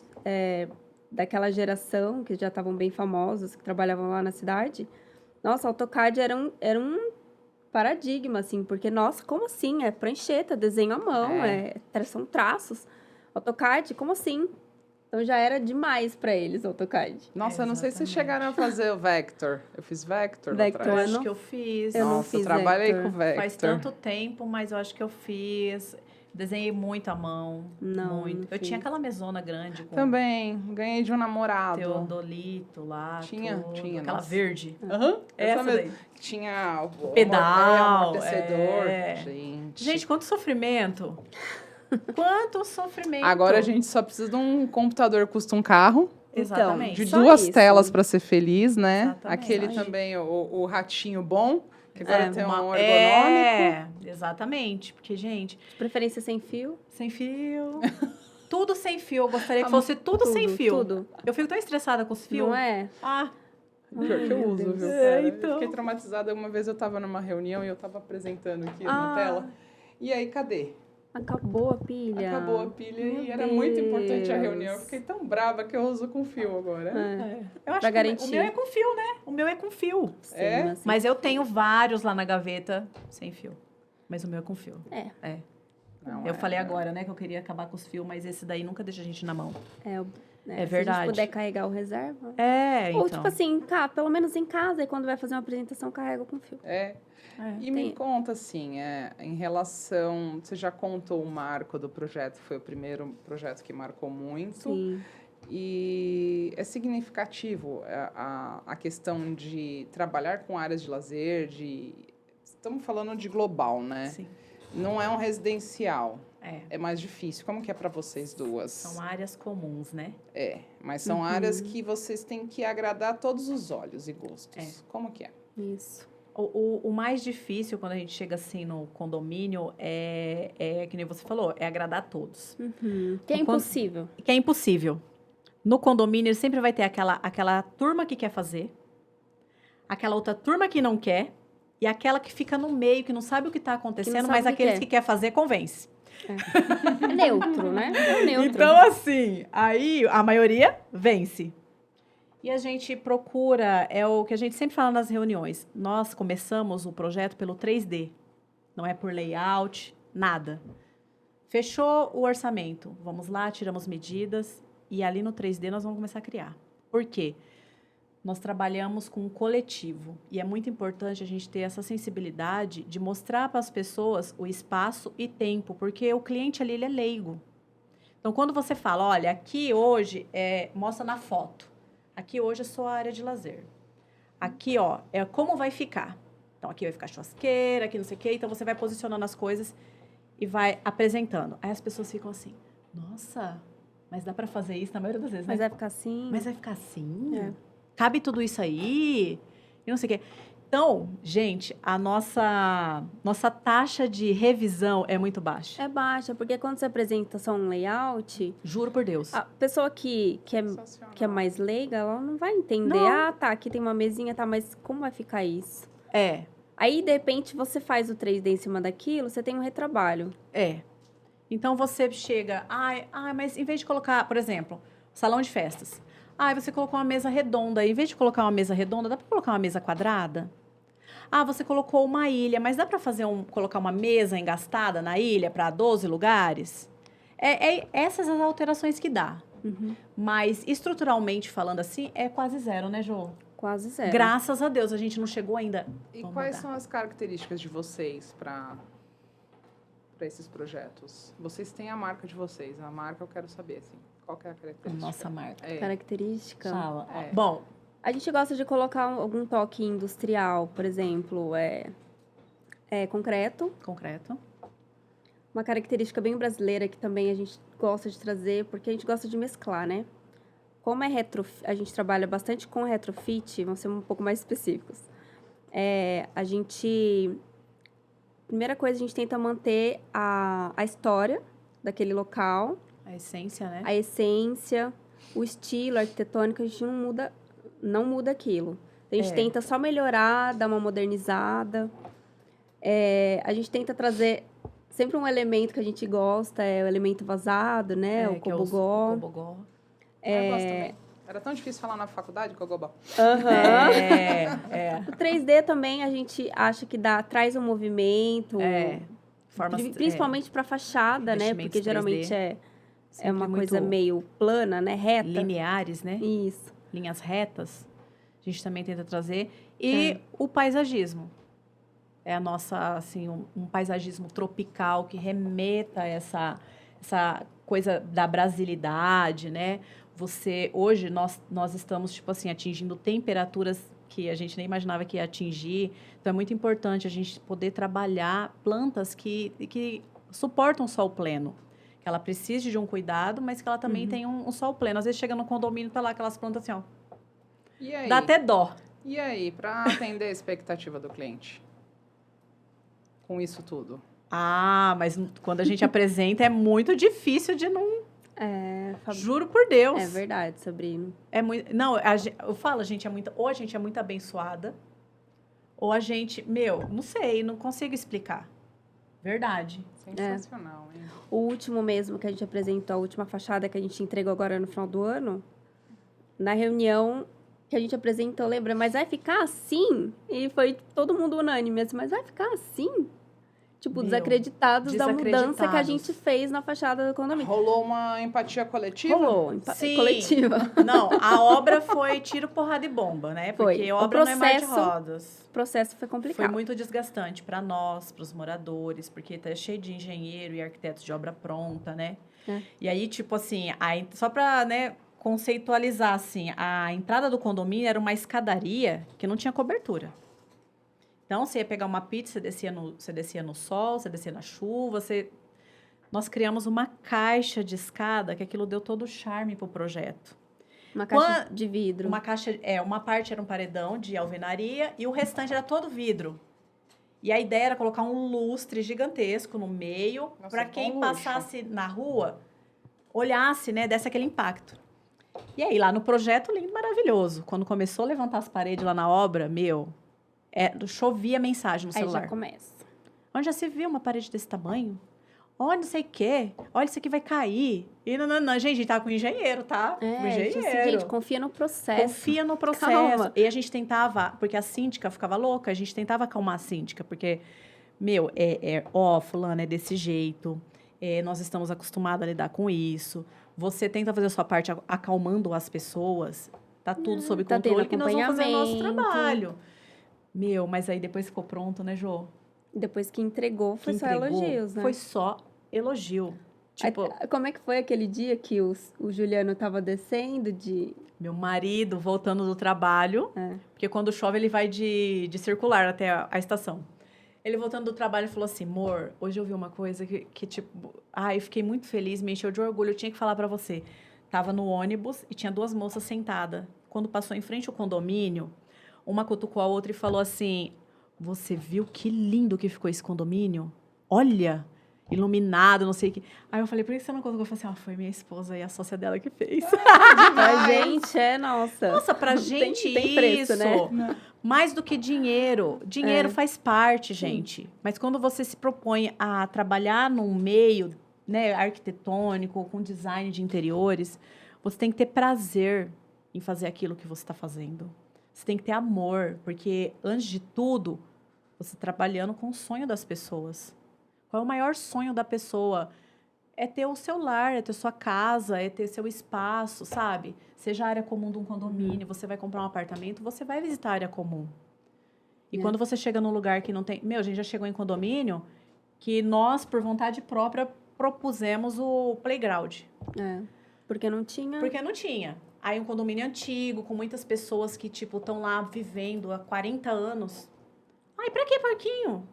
Speaker 3: daquela geração, que já estavam bem famosos, que trabalhavam lá na cidade, nossa, AutoCAD era um paradigma, assim, porque, nossa, como assim? É prancheta, desenho à mão, são traços. AutoCAD, como assim? Então já era demais para eles, AutoCAD.
Speaker 1: Nossa, eu não sei se vocês chegaram a fazer o Vector. Eu fiz Vector lá
Speaker 3: Vector,
Speaker 2: Eu
Speaker 1: atrás.
Speaker 2: acho que eu fiz.
Speaker 3: Eu não
Speaker 1: Nossa,
Speaker 3: fiz
Speaker 1: eu trabalhei
Speaker 3: Vector.
Speaker 1: com Vector.
Speaker 2: Faz tanto tempo, mas eu acho que eu fiz. Desenhei muito à mão.
Speaker 3: Não,
Speaker 2: muito.
Speaker 3: não
Speaker 2: Eu tinha
Speaker 3: fiz.
Speaker 2: aquela mesona grande com
Speaker 1: Também, ganhei de um namorado.
Speaker 2: teodolito lá.
Speaker 1: Tinha,
Speaker 2: tudo.
Speaker 1: tinha,
Speaker 2: Aquela
Speaker 1: nossa.
Speaker 2: verde.
Speaker 1: Aham,
Speaker 2: Essa
Speaker 1: mesmo.
Speaker 2: daí.
Speaker 1: Tinha o
Speaker 2: Pedal,
Speaker 1: amortecedor.
Speaker 2: é.
Speaker 1: Gente.
Speaker 2: Gente, quanto sofrimento. Quanto sofrimento.
Speaker 1: Agora a gente só precisa de um computador que custa um carro.
Speaker 2: Exatamente.
Speaker 1: De
Speaker 3: Só
Speaker 1: 2
Speaker 3: isso.
Speaker 1: telas para ser feliz, né?
Speaker 2: Exatamente.
Speaker 1: Aquele
Speaker 3: Só
Speaker 1: também, o ratinho bom, que agora tem um ergonômico.
Speaker 2: Exatamente. Porque, gente,
Speaker 3: De preferência sem fio.
Speaker 2: sem fio. Tudo sem fio. Eu gostaria que fosse tudo sem fio.
Speaker 3: Tudo.
Speaker 2: Eu fico tão estressada com os fios.
Speaker 3: Não é?
Speaker 2: Ah,
Speaker 1: Pior que eu
Speaker 3: Ai, meu
Speaker 1: uso,
Speaker 3: Deus.
Speaker 1: viu,
Speaker 2: É,
Speaker 1: cara?
Speaker 2: então.
Speaker 1: Eu fiquei traumatizada. Uma vez eu tava numa reunião e eu tava apresentando aqui
Speaker 3: Ah.
Speaker 1: na tela. E aí, cadê?
Speaker 3: Acabou a pilha.
Speaker 1: Acabou a pilha
Speaker 3: Meu
Speaker 1: e era muito importante a
Speaker 3: Deus.
Speaker 1: reunião. Eu fiquei tão brava que eu uso com fio agora.
Speaker 2: eu acho
Speaker 3: Pra
Speaker 2: que
Speaker 3: garantir.
Speaker 2: o meu é com fio, né? O meu é com fio.
Speaker 3: Sim,
Speaker 1: É?
Speaker 3: assim.
Speaker 2: Mas eu tenho vários lá na gaveta sem fio. Mas o meu é com fio.
Speaker 1: Não,
Speaker 2: Eu falei agora, né, que eu queria acabar com os fios, mas esse daí nunca deixa a gente na mão.
Speaker 3: É
Speaker 2: É
Speaker 3: Se
Speaker 2: verdade.
Speaker 3: a gente puder carregar o reserva.
Speaker 2: É,
Speaker 3: Ou,
Speaker 2: então.
Speaker 3: tipo assim, pelo menos em casa, e quando vai fazer uma apresentação, carrega com fio.
Speaker 1: É.
Speaker 2: É.
Speaker 1: E me conta, assim, em relação... Você já contou o marco do projeto, foi o primeiro projeto que marcou muito.
Speaker 3: Sim.
Speaker 1: E é significativo a questão de trabalhar com áreas de lazer, estamos falando de global, né?
Speaker 2: Sim.
Speaker 1: Não é um residencial,
Speaker 2: É.
Speaker 1: é mais difícil. Como que é para vocês duas?
Speaker 2: São áreas comuns, né?
Speaker 1: Mas são áreas que vocês têm que agradar todos os olhos e gostos. Como que é?
Speaker 3: Isso.
Speaker 2: O mais difícil quando a gente chega assim no condomínio é que nem você falou, é agradar a todos.
Speaker 3: Que é
Speaker 2: O quanto-
Speaker 3: impossível.
Speaker 2: Que é impossível. No condomínio, sempre vai ter aquela turma que quer fazer, aquela outra turma que não quer, e aquela que fica no meio, que não sabe o que está acontecendo,
Speaker 3: sabe
Speaker 2: mas
Speaker 3: o que
Speaker 2: aqueles
Speaker 3: quer.
Speaker 2: que quer fazer, convence.
Speaker 3: É neutro, né? É neutro.
Speaker 2: Então, assim, aí a maioria vence. E a gente procura, é o que a gente sempre fala nas reuniões, nós começamos o projeto pelo 3D, não é por layout, nada. Fechou o orçamento, vamos lá, tiramos medidas e ali no 3D nós vamos começar a criar. Por quê? Nós trabalhamos com um coletivo e é muito importante a gente ter essa sensibilidade de mostrar para as pessoas o espaço e tempo, porque o cliente ali ele é leigo. Então, quando você fala, olha, aqui hoje, mostra na foto, aqui hoje é sua área de lazer. Aqui, ó, é como vai ficar. Então, aqui vai ficar churrasqueira, aqui não sei o quê. Então, você vai posicionando as coisas e vai apresentando. Aí as pessoas ficam assim, nossa, mas dá para fazer isso na maioria das vezes, né?
Speaker 3: Mas vai ficar assim.
Speaker 2: Mas vai ficar assim?
Speaker 3: É.
Speaker 2: Cabe tudo isso aí? E não sei o quê. Então, gente, a nossa taxa de revisão é muito baixa.
Speaker 3: É baixa, porque quando você apresenta só um layout,
Speaker 2: Juro por Deus.
Speaker 3: a pessoa que
Speaker 1: Sensacional.
Speaker 3: é mais leiga, ela não vai entender.
Speaker 2: Não.
Speaker 3: Ah, tá, aqui tem uma mesinha, tá, mas como vai ficar isso?
Speaker 2: É.
Speaker 3: Aí, de repente, você faz o 3D em cima daquilo, você tem um retrabalho.
Speaker 2: Então, você chega... Ai, mas em vez de colocar, por exemplo, salão de festas. Ah, você colocou uma mesa redonda. Em vez de colocar uma mesa redonda, dá para colocar uma mesa quadrada? Ah, você colocou uma ilha, mas dá para colocar uma mesa engastada na ilha para 12 lugares? Essas as alterações que dá. Mas, estruturalmente falando assim, é quase zero, né, Jô?
Speaker 3: Quase zero.
Speaker 2: Graças a Deus, a gente não chegou ainda.
Speaker 1: E
Speaker 2: Vamos
Speaker 1: quais
Speaker 2: mudar.
Speaker 1: são as características de vocês para esses projetos? Vocês têm a marca de vocês. A marca eu quero saber, assim. Qual que é a característica?
Speaker 2: Nossa marca.
Speaker 3: Característica.
Speaker 2: Fala.
Speaker 1: É.
Speaker 2: Bom,
Speaker 3: A gente gosta de colocar algum toque industrial, por exemplo, concreto.
Speaker 2: concreto.
Speaker 3: Uma característica bem brasileira que também a gente gosta de trazer, porque a gente gosta de mesclar, né? Como a gente trabalha bastante com retrofit, vamos ser um pouco mais específicos. Primeira coisa, a gente tenta manter a história daquele local,
Speaker 2: A essência, né?
Speaker 3: a essência, o estilo arquitetônico, a gente não muda aquilo. A gente tenta só melhorar, dar uma modernizada. A gente tenta trazer sempre um elemento que a gente gosta, o elemento vazado, né? O
Speaker 2: que é
Speaker 3: cobogó.
Speaker 2: o cobogó.
Speaker 1: Eu gosto também. Era tão difícil falar na faculdade, Cogobó.
Speaker 3: O 3D também a gente acha que traz um movimento. Principalmente para fachada, né? Porque geralmente é uma coisa meio plana, né? Reta.
Speaker 2: Lineares, né?
Speaker 3: Isso.
Speaker 2: Linhas retas. A gente também tenta trazer. E o paisagismo. É a nossa, assim, um paisagismo tropical que remeta a essa coisa da brasilidade, né? Hoje, nós estamos, tipo assim, atingindo temperaturas que a gente nem imaginava que ia atingir. Então, é muito importante a gente poder trabalhar plantas que suportam sol pleno. Que ela precise de um cuidado, mas que ela também tem um sol pleno. Às vezes, chega no condomínio, tá lá aquelas plantas assim, ó.
Speaker 1: E aí?
Speaker 2: Dá até dó.
Speaker 1: E aí, para atender a expectativa do cliente? Com isso tudo?
Speaker 2: Ah, mas quando a gente apresenta, é muito difícil de não... Juro por Deus.
Speaker 3: É verdade, Sabrina.
Speaker 2: É muito... Não, eu falo, ou a gente é muito abençoada, ou a gente... não sei, não consigo explicar. Verdade.
Speaker 1: Sensacional, hein?
Speaker 3: O último mesmo que a gente apresentou, a última fachada que a gente entregou agora no final do ano, na reunião que a gente apresentou, lembra? Mas vai ficar assim? E foi todo mundo unânime, assim, mas vai ficar assim? Tipo, desacreditados da mudança que a gente fez na fachada do condomínio.
Speaker 1: Rolou uma empatia coletiva?
Speaker 3: Rolou,
Speaker 2: Sim.
Speaker 3: coletiva.
Speaker 2: Não, a obra foi tiro, porrada e bomba, né? Porque
Speaker 3: Foi.
Speaker 2: a obra não é mar de rodas.
Speaker 3: O processo foi complicado.
Speaker 2: Foi muito desgastante para nós, para os moradores, porque tá cheio de engenheiro e arquitetos de obra pronta, né? E aí, tipo assim, só para, né, conceitualizar, assim, a entrada do condomínio era uma escadaria que não tinha cobertura. Então, você ia pegar uma pizza, você descia no sol, você descia na chuva, Nós criamos uma caixa de escada, que aquilo deu todo o charme pro projeto.
Speaker 3: Uma caixa de vidro.
Speaker 2: Uma parte era um paredão de alvenaria e o restante era todo vidro. E a ideia era colocar um lustre gigantesco no meio, para quem passasse na rua, olhasse, né, desse aquele impacto. E aí, lá no projeto, lindo, maravilhoso. Quando começou a levantar as paredes lá na obra, chovia mensagem no celular.
Speaker 3: Aí já começa.
Speaker 2: Onde já se viu uma parede desse tamanho? Olha, não sei o quê. Olha, isso aqui vai cair. E não. Gente, a gente tá com engenheiro, tá?
Speaker 3: Gente, confia no processo.
Speaker 2: Confia no processo.
Speaker 3: Calma.
Speaker 2: E a gente tentava, porque a síndica ficava louca, a gente tentava acalmar a síndica, porque, fulano, é desse jeito. Nós estamos acostumados a lidar com isso. Você tenta fazer a sua parte acalmando as pessoas. Tá tudo sob controle, que nós vamos fazer o nosso trabalho. Mas aí depois ficou pronto, né, Jô?
Speaker 3: Depois que entregou, foi só elogios, né?
Speaker 2: Foi só elogio. Tipo,
Speaker 3: como é que foi aquele dia que o Juliano tava descendo
Speaker 2: meu marido voltando do trabalho, porque quando chove ele vai de circular até a estação. Ele voltando do trabalho falou assim, amor, hoje eu vi uma coisa que tipo, eu fiquei muito feliz, me encheu de orgulho, eu tinha que falar pra você. Tava no ônibus e tinha 2 moças sentadas. Quando passou em frente ao condomínio, uma cutucou a outra e falou assim, você viu que lindo que ficou esse condomínio? Olha, iluminado, não sei o que. Aí eu falei, por que você não contou? Eu falei assim, foi minha esposa e a sócia dela que fez.
Speaker 3: Pra gente, nossa.
Speaker 2: Nossa, pra gente
Speaker 3: tem preço,
Speaker 2: isso.
Speaker 3: Né?
Speaker 2: Mais do que dinheiro. Dinheiro faz parte, gente. Mas quando você se propõe a trabalhar num meio, né, arquitetônico, com design de interiores, você tem que ter prazer. em fazer aquilo que você está fazendo. Você tem que ter amor, porque, antes de tudo, você trabalhando com o sonho das pessoas. Qual é o maior sonho da pessoa? É ter o seu lar, é ter sua casa, é ter seu espaço, sabe? Seja a área comum de um condomínio, você vai comprar um apartamento, você vai visitar a área comum. E quando você chega num lugar que não tem... Meu, a gente já chegou em condomínio que nós, por vontade própria, propusemos o playground.
Speaker 3: Porque não tinha...
Speaker 2: Porque não tinha. Aí um condomínio antigo, com muitas pessoas que, tipo, estão lá vivendo há 40 anos. Ai, pra que parquinho?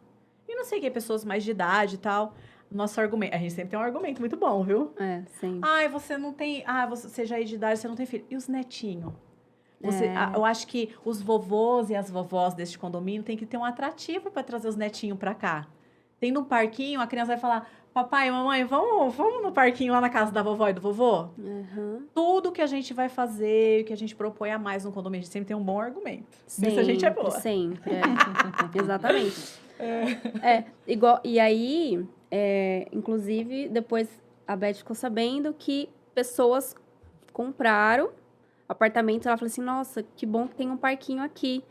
Speaker 2: E não sei o que, pessoas mais de idade e tal. Nosso argumento... A gente sempre tem um argumento muito bom, viu?
Speaker 3: Sim.
Speaker 2: Ai, você não tem... você já é de idade, você não tem filho. E os netinhos? Eu acho que os vovôs e as vovós deste condomínio tem que ter um atrativo para trazer os netinhos para cá. Tendo um parquinho, a criança vai falar: papai, mamãe, vamos no parquinho lá na casa da vovó e do vovô? Tudo que a gente vai fazer, que a gente propõe a mais no condomínio, a gente sempre tem um bom argumento. Nisso a gente é boa.
Speaker 3: Sempre. Exatamente. Igual, e aí, inclusive, depois a Beth ficou sabendo que pessoas compraram apartamento, ela falou assim, nossa, que bom que tem um parquinho aqui.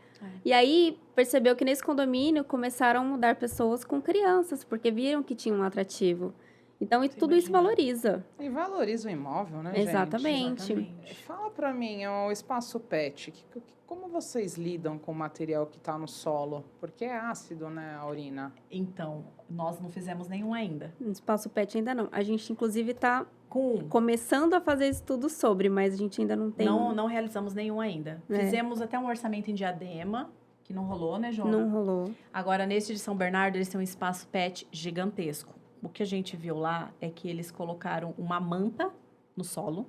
Speaker 3: E aí, percebeu que nesse condomínio começaram a mudar pessoas com crianças, porque viram que tinha um atrativo. Então, tudo isso valoriza.
Speaker 1: E valoriza o imóvel, né,
Speaker 3: Exatamente.
Speaker 1: gente? Fala pra mim, o espaço pet, como vocês lidam com o material que tá no solo? Porque é ácido, né, a urina?
Speaker 2: Então, nós não fizemos nenhum ainda.
Speaker 3: No espaço pet ainda não. A gente, inclusive, tá começando a fazer estudos sobre, mas a gente ainda não tem...
Speaker 2: Não realizamos nenhum ainda. Fizemos até um orçamento em Diadema, que não rolou, né, Joana?
Speaker 3: Não rolou.
Speaker 2: Agora, nesse de São Bernardo, eles têm um espaço pet gigantesco. O que a gente viu lá é que eles colocaram uma manta no solo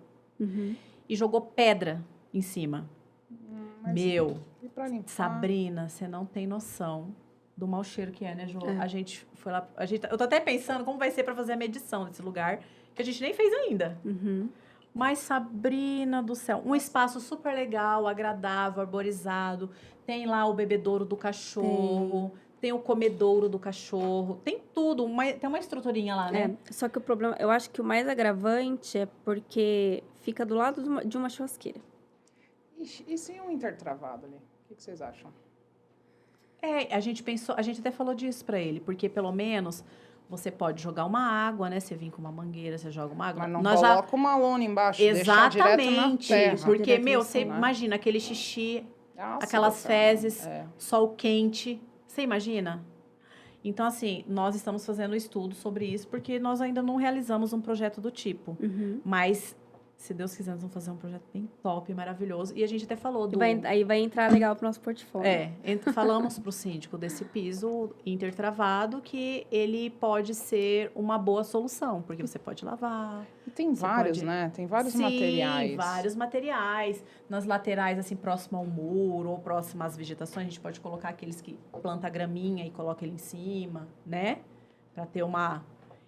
Speaker 2: e jogou pedra em cima. Meu,
Speaker 1: e pra limpar?
Speaker 2: Sabrina, você não tem noção do mau cheiro que é, né, Jô? A gente foi lá... eu tô até pensando como vai ser para fazer a medição desse lugar, que a gente nem fez ainda. Mas, Sabrina do céu, um espaço super legal, agradável, arborizado. Tem lá o bebedouro do cachorro, tem o comedouro do cachorro, tem tudo, tem uma estruturinha lá, né?
Speaker 3: Só que o problema, eu acho que o mais agravante é porque fica do lado de uma churrasqueira.
Speaker 1: E se um intertravado ali? O que vocês acham?
Speaker 2: A gente pensou, a gente até falou disso pra ele, porque pelo menos você pode jogar uma água, né? Você vem com uma mangueira, você joga uma água.
Speaker 1: Mas não coloca uma lona embaixo, deixa direto na terra.
Speaker 2: Porque, você imagina aquele xixi, aquelas fezes, sol quente, você imagina? Então, assim, nós estamos fazendo estudo sobre isso, porque nós ainda não realizamos um projeto do tipo. Mas, se Deus quiser, nós vamos fazer um projeto bem top, maravilhoso. E a gente até falou
Speaker 3: Aí vai entrar legal pro nosso portfólio.
Speaker 2: Falamos pro síndico desse piso intertravado que ele pode ser uma boa solução, porque você pode lavar.
Speaker 1: E tem vários, né? Tem vários materiais.
Speaker 2: Sim, vários materiais. Nas laterais, assim, próximo ao muro ou próximo às vegetações, a gente pode colocar aqueles que planta graminha e coloca ele em cima, né? Pra ter uma...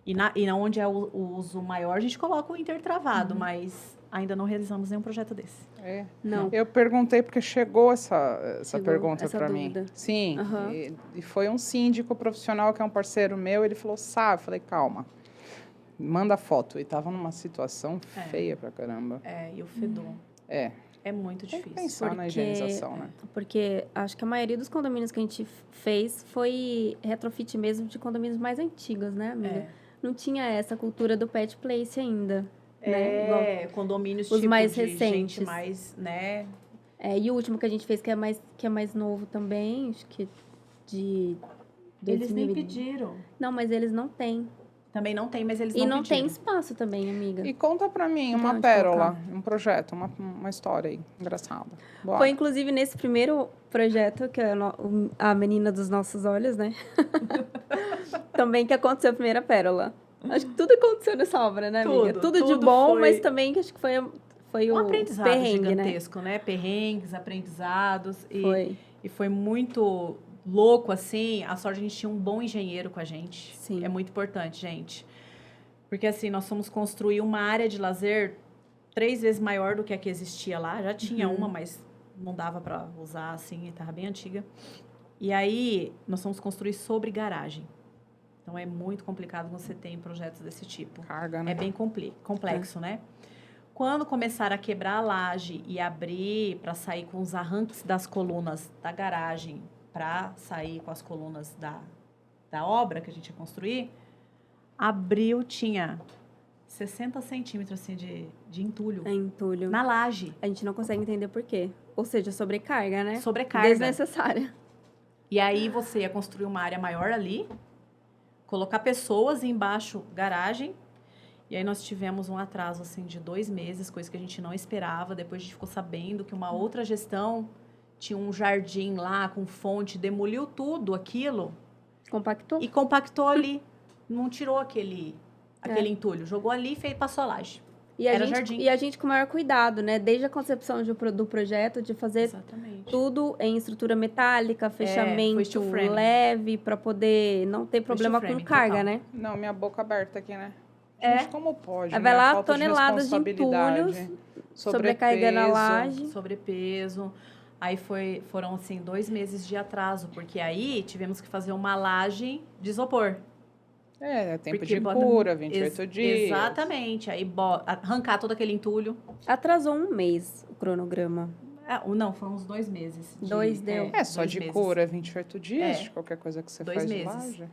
Speaker 2: E onde é o uso maior, a gente coloca o intertravado, mas ainda não realizamos nenhum projeto desse.
Speaker 3: Não.
Speaker 1: Eu perguntei porque chegou essa pergunta para mim. Sim, e foi um síndico profissional que é um parceiro meu, ele falou, sabe? Eu falei, calma, manda foto. E tava numa situação feia pra caramba.
Speaker 2: E o fedor. É muito difícil.
Speaker 1: Tem que pensar na higienização, né?
Speaker 3: Porque acho que a maioria dos condomínios que a gente fez foi retrofit mesmo de condomínios mais antigos, né, amiga? Não tinha essa cultura do pet place ainda. Né?
Speaker 2: Condomínios
Speaker 3: os
Speaker 2: tipo
Speaker 3: mais
Speaker 2: de
Speaker 3: recentes.
Speaker 2: Gente mais, né?
Speaker 3: E o último que a gente fez, que é mais novo também, acho que de...
Speaker 2: Eles nem pediram.
Speaker 3: Não, mas eles não têm.
Speaker 2: Também não tem, mas eles não
Speaker 3: pediram.
Speaker 2: pediram.
Speaker 3: E não tem espaço também, amiga.
Speaker 1: E conta pra mim uma pérola, um projeto, uma história aí, engraçada. Bora.
Speaker 3: Foi, inclusive, nesse primeiro projeto, que é a menina dos nossos olhos, né? Também que aconteceu a primeira pérola. Acho que tudo aconteceu nessa obra, né, amiga? Tudo de bom, mas também que acho que foi
Speaker 2: um
Speaker 3: o
Speaker 2: aprendizado
Speaker 3: perrengue,
Speaker 2: gigantesco, né? Perrengues, aprendizados.
Speaker 3: E
Speaker 2: foi muito louco, assim. A sorte, a gente tinha um bom engenheiro com a gente.
Speaker 3: Sim.
Speaker 2: É muito importante, gente. Porque, assim, nós fomos construir uma área de lazer 3 vezes maior do que a que existia lá. Já tinha uma, mas não dava para usar, assim, estava bem antiga. E aí, nós fomos construir sobre garagem. Então, é muito complicado quando você tem projetos desse tipo.
Speaker 1: Carga, né?
Speaker 2: É bem complexo, né? Quando começaram a quebrar a laje e abrir para sair com os arranques das colunas da garagem para sair com as colunas da obra que a gente ia construir, abriu, tinha 60 centímetros assim, de entulho
Speaker 3: É entulho.
Speaker 2: na laje.
Speaker 3: A gente não consegue entender por quê. Ou seja, sobrecarga, né?
Speaker 2: Sobrecarga.
Speaker 3: Desnecessária.
Speaker 2: E aí você ia construir uma área maior ali, colocar pessoas embaixo, garagem. E aí nós tivemos um atraso assim de 2 meses, coisa que a gente não esperava. Depois a gente ficou sabendo que uma outra gestão tinha um jardim lá com fonte, demoliu tudo aquilo
Speaker 3: Compactou?
Speaker 2: e compactou ali. Não tirou aquele entulho, jogou ali e passou a laje. Era jardim.
Speaker 3: E a gente com o maior cuidado, né? Desde a concepção do projeto, de fazer
Speaker 2: Exatamente.
Speaker 3: tudo em estrutura metálica, fechamento
Speaker 2: steel frame.
Speaker 3: leve, para poder não ter problema
Speaker 2: steel
Speaker 3: com
Speaker 2: frame,
Speaker 3: carga,
Speaker 2: total.
Speaker 3: né?
Speaker 1: Não, minha boca aberta aqui, né?
Speaker 3: É.
Speaker 1: Gente, como pode,
Speaker 3: Aí
Speaker 1: né?
Speaker 3: vai lá,
Speaker 1: Falta
Speaker 3: toneladas de
Speaker 1: responsabilidade,
Speaker 3: entulhos, sobrecarregando a
Speaker 1: sobrepeso.
Speaker 3: laje.
Speaker 2: Sobrepeso. Aí foram, assim, 2 meses de atraso, porque aí tivemos que fazer uma laje de isopor.
Speaker 1: É, tempo
Speaker 2: Porque
Speaker 1: de
Speaker 2: bota-
Speaker 1: cura, 28 dias.
Speaker 2: Exatamente. Aí arrancar todo aquele entulho.
Speaker 3: Atrasou 1 mês o cronograma.
Speaker 2: Não, foram uns 2 meses.
Speaker 3: 2 deu.
Speaker 1: É, só
Speaker 2: 2
Speaker 1: de
Speaker 2: meses.
Speaker 1: cura, 28 dias,
Speaker 2: É.
Speaker 1: de qualquer coisa que você
Speaker 2: 2
Speaker 1: faz de
Speaker 2: meses.
Speaker 1: laje.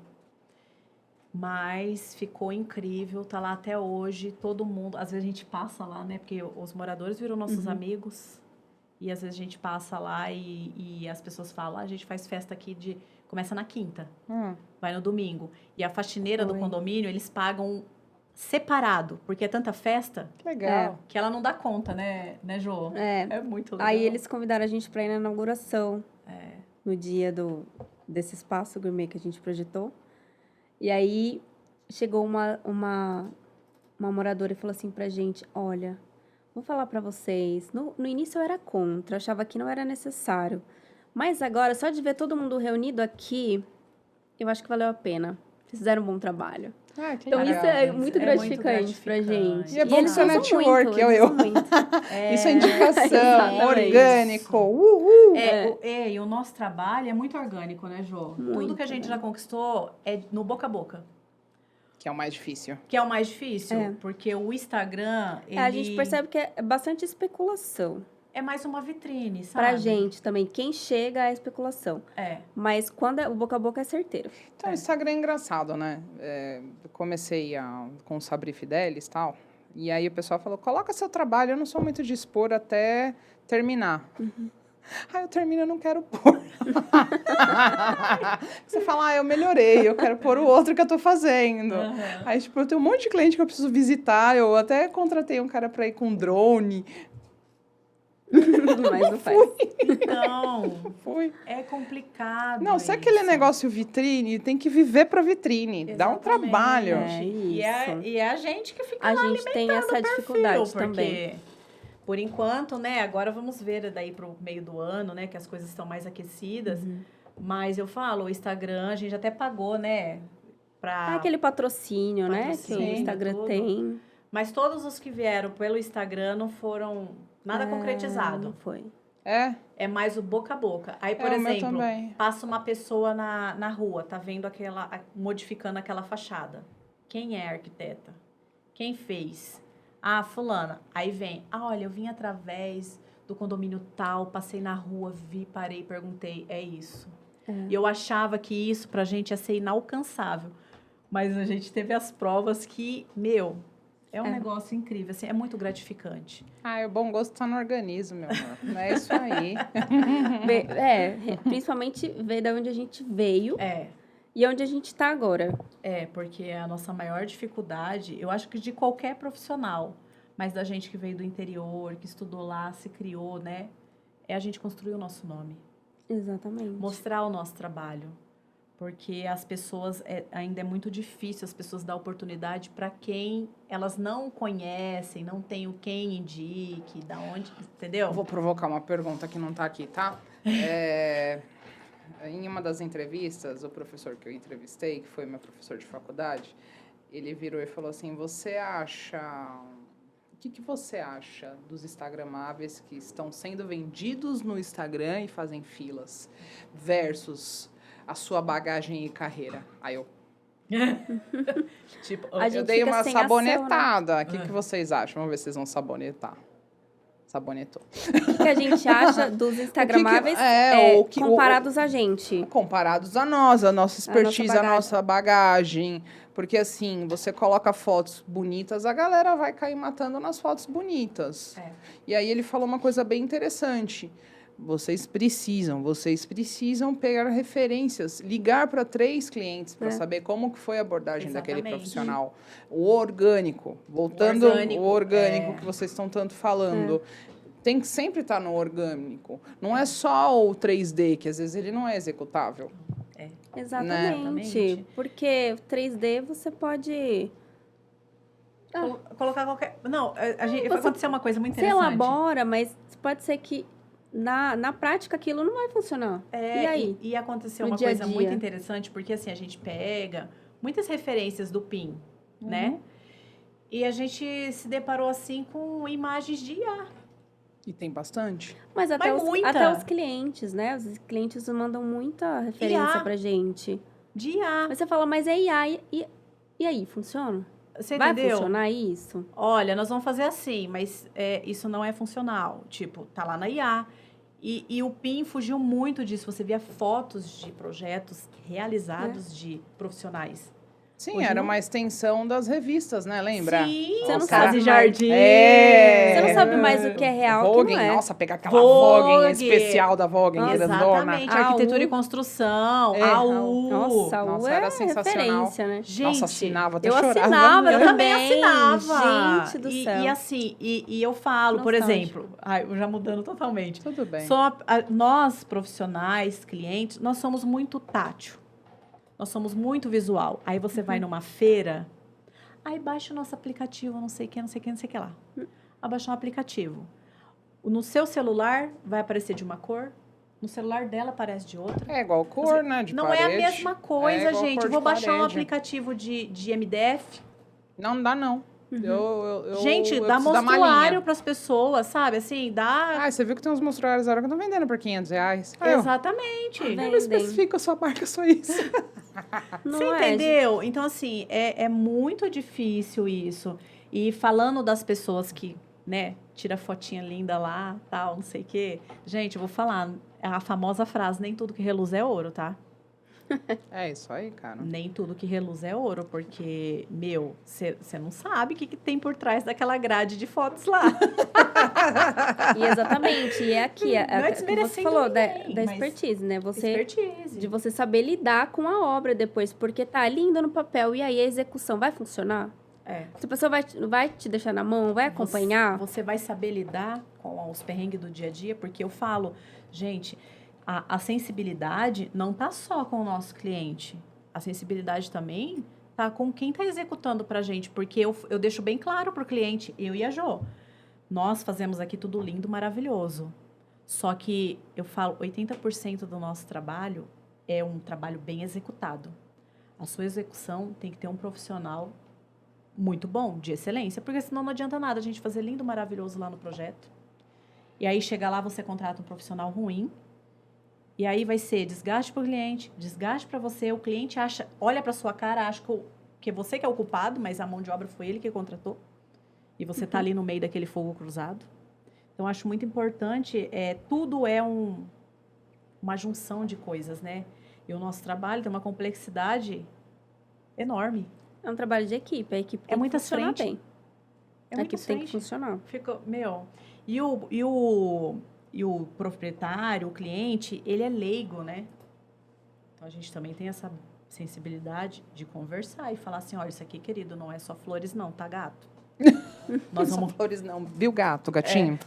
Speaker 2: Mas ficou incrível, tá lá até hoje, todo mundo. Às vezes a gente passa lá, né? Porque os moradores viram nossos amigos. E às vezes a gente passa lá e as pessoas falam, a gente faz festa aqui começa na quinta, vai no domingo. E a faxineira do
Speaker 3: Oi.
Speaker 2: condomínio, eles pagam separado, porque é tanta festa
Speaker 1: Que legal.
Speaker 2: que ela não dá conta, né, Jô?
Speaker 3: É.
Speaker 2: É muito legal.
Speaker 3: Aí eles convidaram a gente para ir na inauguração. No dia desse espaço gourmet que a gente projetou. E aí chegou uma moradora e falou assim pra gente, olha, vou falar pra vocês, no início eu era contra, achava que não era necessário. Mas agora, só de ver todo mundo reunido aqui, eu acho que valeu a pena. Fizeram um bom trabalho.
Speaker 1: Ah, que
Speaker 3: Então,
Speaker 1: legal.
Speaker 3: isso é muito gratificante pra gente.
Speaker 1: E é bom que
Speaker 3: eles
Speaker 1: isso é
Speaker 3: usam
Speaker 1: network,
Speaker 3: muito,
Speaker 1: eu.
Speaker 3: eles usam muito.
Speaker 1: Isso é indicação,
Speaker 3: Exatamente.
Speaker 1: orgânico. Uhul.
Speaker 2: E o nosso trabalho é muito orgânico, né, Jô? Tudo
Speaker 3: Muito,
Speaker 2: que a gente
Speaker 3: né?
Speaker 2: já conquistou é no boca a boca.
Speaker 1: Que é o mais difícil.
Speaker 2: Que é o mais difícil,
Speaker 3: É.
Speaker 2: porque o Instagram, ele
Speaker 3: A gente percebe que é bastante especulação.
Speaker 2: é mais uma vitrine, sabe?
Speaker 3: Pra gente também, quem chega é especulação.
Speaker 2: É.
Speaker 3: Mas quando o boca a boca é certeiro.
Speaker 1: Então, o Instagram é engraçado, né? Eu comecei com o Sabri Fidelis e tal. E aí o pessoal falou, coloca seu trabalho, eu não sou muito de expor até terminar. Aí eu termino, eu não quero pôr. Você fala, eu melhorei, eu quero pôr o outro que eu tô fazendo. Aí, tipo, eu tenho um monte de cliente que eu preciso visitar, eu até contratei um cara pra ir com drone.
Speaker 3: Mas não faz.
Speaker 2: Então,
Speaker 1: Fui.
Speaker 2: é complicado.
Speaker 1: Não, se é aquele
Speaker 2: isso.
Speaker 1: negócio vitrine, tem que viver pra vitrine. Dá um
Speaker 2: Exatamente.
Speaker 1: trabalho.
Speaker 3: É
Speaker 2: E
Speaker 3: isso.
Speaker 2: é a gente que fica
Speaker 3: A
Speaker 2: lá
Speaker 3: gente tem
Speaker 2: alimentando
Speaker 3: essa
Speaker 2: o perfil,
Speaker 3: dificuldade
Speaker 2: porque,
Speaker 3: também.
Speaker 2: por enquanto, né, agora vamos ver daí pro meio do ano, né, que as coisas estão mais aquecidas. Mas eu falo, o Instagram, a gente até pagou, né,
Speaker 3: É aquele patrocínio, né? Que o
Speaker 2: Patrocínio,
Speaker 3: Instagram
Speaker 2: tudo.
Speaker 3: tem.
Speaker 2: Mas todos os que vieram pelo Instagram não foram nada
Speaker 3: Não
Speaker 2: concretizado.
Speaker 3: foi.
Speaker 1: É?
Speaker 2: É mais o boca a boca. Aí, por
Speaker 1: É, o meu
Speaker 2: exemplo,
Speaker 1: também.
Speaker 2: passa uma pessoa na rua, tá vendo modificando aquela fachada. Quem é a arquiteta? Quem fez? Ah, fulana. Aí vem, olha, eu vim através do condomínio tal, passei na rua, vi, parei, perguntei, é isso. E eu achava que isso pra gente ia ser inalcançável. Mas a gente teve as provas que, é um negócio incrível, assim, é muito gratificante.
Speaker 1: O bom gosto tá no organismo, meu amor. Não é isso aí.
Speaker 3: Principalmente ver de onde a gente veio
Speaker 2: É.
Speaker 3: e onde a gente tá agora.
Speaker 2: Porque a nossa maior dificuldade, eu acho que de qualquer profissional, mas da gente que veio do interior, que estudou lá, se criou, né? É a gente construir o nosso nome.
Speaker 3: Exatamente.
Speaker 2: Mostrar o nosso trabalho. Porque as pessoas, ainda é muito difícil as pessoas dar oportunidade para quem elas não conhecem, não tem quem indique, da onde, entendeu?
Speaker 1: Eu vou provocar uma pergunta que não tá aqui, tá? Em uma das entrevistas, o professor que eu entrevistei, que foi meu professor de faculdade, ele virou e falou assim, o que você acha dos instagramáveis que estão sendo vendidos no Instagram e fazem filas versus a sua bagagem e carreira? Aí eu Tipo,
Speaker 3: A
Speaker 1: eu
Speaker 3: gente
Speaker 1: dei
Speaker 3: fica
Speaker 1: uma
Speaker 3: sem ação,
Speaker 1: sabonetada. O
Speaker 2: né?
Speaker 1: que vocês acham? Vamos ver se vocês vão sabonetar. Sabonetou.
Speaker 3: O que a gente acha dos instagramáveis
Speaker 1: o
Speaker 3: comparados a gente?
Speaker 1: Comparados a nós, a nossa expertise, a
Speaker 3: bagagem.
Speaker 1: nossa bagagem. Porque assim, você coloca fotos bonitas, a galera vai cair matando nas fotos bonitas.
Speaker 2: É.
Speaker 1: E aí ele falou uma coisa bem interessante. Vocês precisam pegar referências, ligar para 3 clientes para saber como que foi a abordagem daquele
Speaker 2: Exatamente.
Speaker 1: profissional. O orgânico, voltando o orgânico que vocês estão tanto falando. Tem que sempre estar no orgânico. Não é só o 3D, que às vezes ele não é executável.
Speaker 3: Exatamente. Porque o 3D você pode...
Speaker 2: Colocar qualquer... Não, aconteceu uma coisa muito
Speaker 3: Você
Speaker 2: interessante.
Speaker 3: elabora, mas pode ser que na prática aquilo não vai funcionar. E aí?
Speaker 2: E aconteceu
Speaker 3: No
Speaker 2: uma
Speaker 3: dia a
Speaker 2: coisa
Speaker 3: dia?
Speaker 2: muito interessante, porque assim, a gente pega muitas referências do PIN, né? E a gente se deparou assim com imagens de IA.
Speaker 1: E tem bastante.
Speaker 3: Mas até
Speaker 2: muita.
Speaker 3: os clientes, né? Os clientes mandam muita referência
Speaker 2: IA.
Speaker 3: pra gente.
Speaker 2: De IA.
Speaker 3: Mas você fala, mas é IA, e aí, funciona?
Speaker 2: Você
Speaker 3: Vai
Speaker 2: entendeu?
Speaker 3: funcionar isso?
Speaker 2: Olha, nós vamos fazer assim, mas isso não é funcional. Tipo, tá lá na IA. E o PIN fugiu muito disso. Você via fotos de projetos realizados de profissionais.
Speaker 1: Sim,
Speaker 2: Hoje
Speaker 1: era
Speaker 2: não.
Speaker 1: uma extensão das revistas, né? Lembra?
Speaker 2: Sim,
Speaker 3: Você não
Speaker 2: Casa
Speaker 3: sabe
Speaker 2: e
Speaker 3: mais.
Speaker 2: Jardim.
Speaker 3: Você não sabe mais o que é real, o que
Speaker 1: Vogue,
Speaker 3: não é.
Speaker 1: nossa, pegar aquela
Speaker 2: Vogue.
Speaker 1: Vogue especial da Vogue, grandona.
Speaker 2: Exatamente.
Speaker 3: A
Speaker 2: Arquitetura
Speaker 3: U.
Speaker 2: e construção.
Speaker 1: É,
Speaker 2: A
Speaker 1: a
Speaker 2: U.
Speaker 3: Nossa,
Speaker 1: Nossa,
Speaker 3: é
Speaker 1: era sensacional.
Speaker 3: referência, né?
Speaker 2: Gente,
Speaker 1: Nossa, assinava, até
Speaker 3: eu
Speaker 1: chorava.
Speaker 3: assinava
Speaker 2: eu também assinava.
Speaker 3: Gente do céu.
Speaker 2: E assim, e eu falo, por
Speaker 3: Nostálgico.
Speaker 2: exemplo, eu já mudando totalmente.
Speaker 1: Tudo bem.
Speaker 2: Nós, profissionais, clientes, nós somos muito tátil. Nós somos muito visual. Aí você vai numa feira, aí baixa o nosso aplicativo, não sei o que, não sei o que, não sei o que lá. Abaixar um aplicativo. No seu celular vai aparecer de uma cor, no celular dela aparece de outra.
Speaker 1: É igual cor, né? De
Speaker 2: Não
Speaker 1: parede.
Speaker 2: é a mesma coisa,
Speaker 1: igual
Speaker 2: gente.
Speaker 1: cor
Speaker 2: Eu vou
Speaker 1: de
Speaker 2: baixar um
Speaker 1: parede.
Speaker 2: aplicativo de MDF.
Speaker 1: Não dá, não.
Speaker 2: Gente,
Speaker 1: eu
Speaker 2: dá
Speaker 1: preciso da
Speaker 2: monstruário
Speaker 1: malinha.
Speaker 2: para as pessoas, sabe? Assim, dá...
Speaker 1: Ah, você viu que tem uns monstruários agora que estão vendendo por R$500. Aí, ó,
Speaker 2: Exatamente.
Speaker 3: Vem.
Speaker 1: não especifica a sua marca, só isso.
Speaker 3: Não
Speaker 2: Você
Speaker 3: é,
Speaker 2: entendeu? Então, assim, é muito difícil isso. E falando das pessoas que, né, tira fotinha linda lá, tal, não sei o quê. Gente, eu vou falar a famosa frase, nem tudo que reluz é ouro, tá?
Speaker 1: É isso aí, cara.
Speaker 2: Nem tudo que reluz é ouro, porque, você não sabe o que tem por trás daquela grade de fotos lá.
Speaker 3: E exatamente, e é aqui,
Speaker 2: Não é
Speaker 3: você
Speaker 2: desmerecendo
Speaker 3: falou
Speaker 2: ninguém,
Speaker 3: da
Speaker 2: mas
Speaker 3: expertise, né?
Speaker 2: Expertise.
Speaker 3: De você saber lidar com a obra depois, porque tá lindo no papel, e aí a execução vai funcionar?
Speaker 2: É.
Speaker 3: Se a pessoa vai te deixar na mão, vai acompanhar?
Speaker 2: Você vai saber lidar com os perrengues do dia a dia, porque eu falo, gente, a sensibilidade não tá só com o nosso cliente. A sensibilidade também tá com quem tá executando pra gente, porque eu deixo bem claro pro cliente, eu e a Jo. Nós fazemos aqui tudo lindo, maravilhoso. Só que eu falo, 80% do nosso trabalho é um trabalho bem executado. A sua execução tem que ter um profissional muito bom, de excelência, porque senão não adianta nada a gente fazer lindo, maravilhoso lá no projeto. E aí chega lá, você contrata um profissional ruim, e aí vai ser desgaste para o cliente, desgaste para você, o cliente olha para sua cara, acha que você que é o culpado, mas a mão de obra foi ele que contratou, e você está ali no meio daquele fogo cruzado. Então, acho muito importante, tudo é uma junção de coisas, né? E o nosso trabalho tem uma complexidade enorme.
Speaker 3: É um trabalho de equipe, a equipe tem que
Speaker 2: muitas
Speaker 3: funcionar
Speaker 2: frentes.
Speaker 3: bem. A equipe tem que funcionar.
Speaker 2: Fica, e o proprietário, o cliente, ele é leigo, né? Então, a gente também tem essa sensibilidade de conversar e falar assim, olha, isso aqui, querido, não é só flores não, tá, gato?
Speaker 1: Nós vamos... flores não. Viu, gatinho?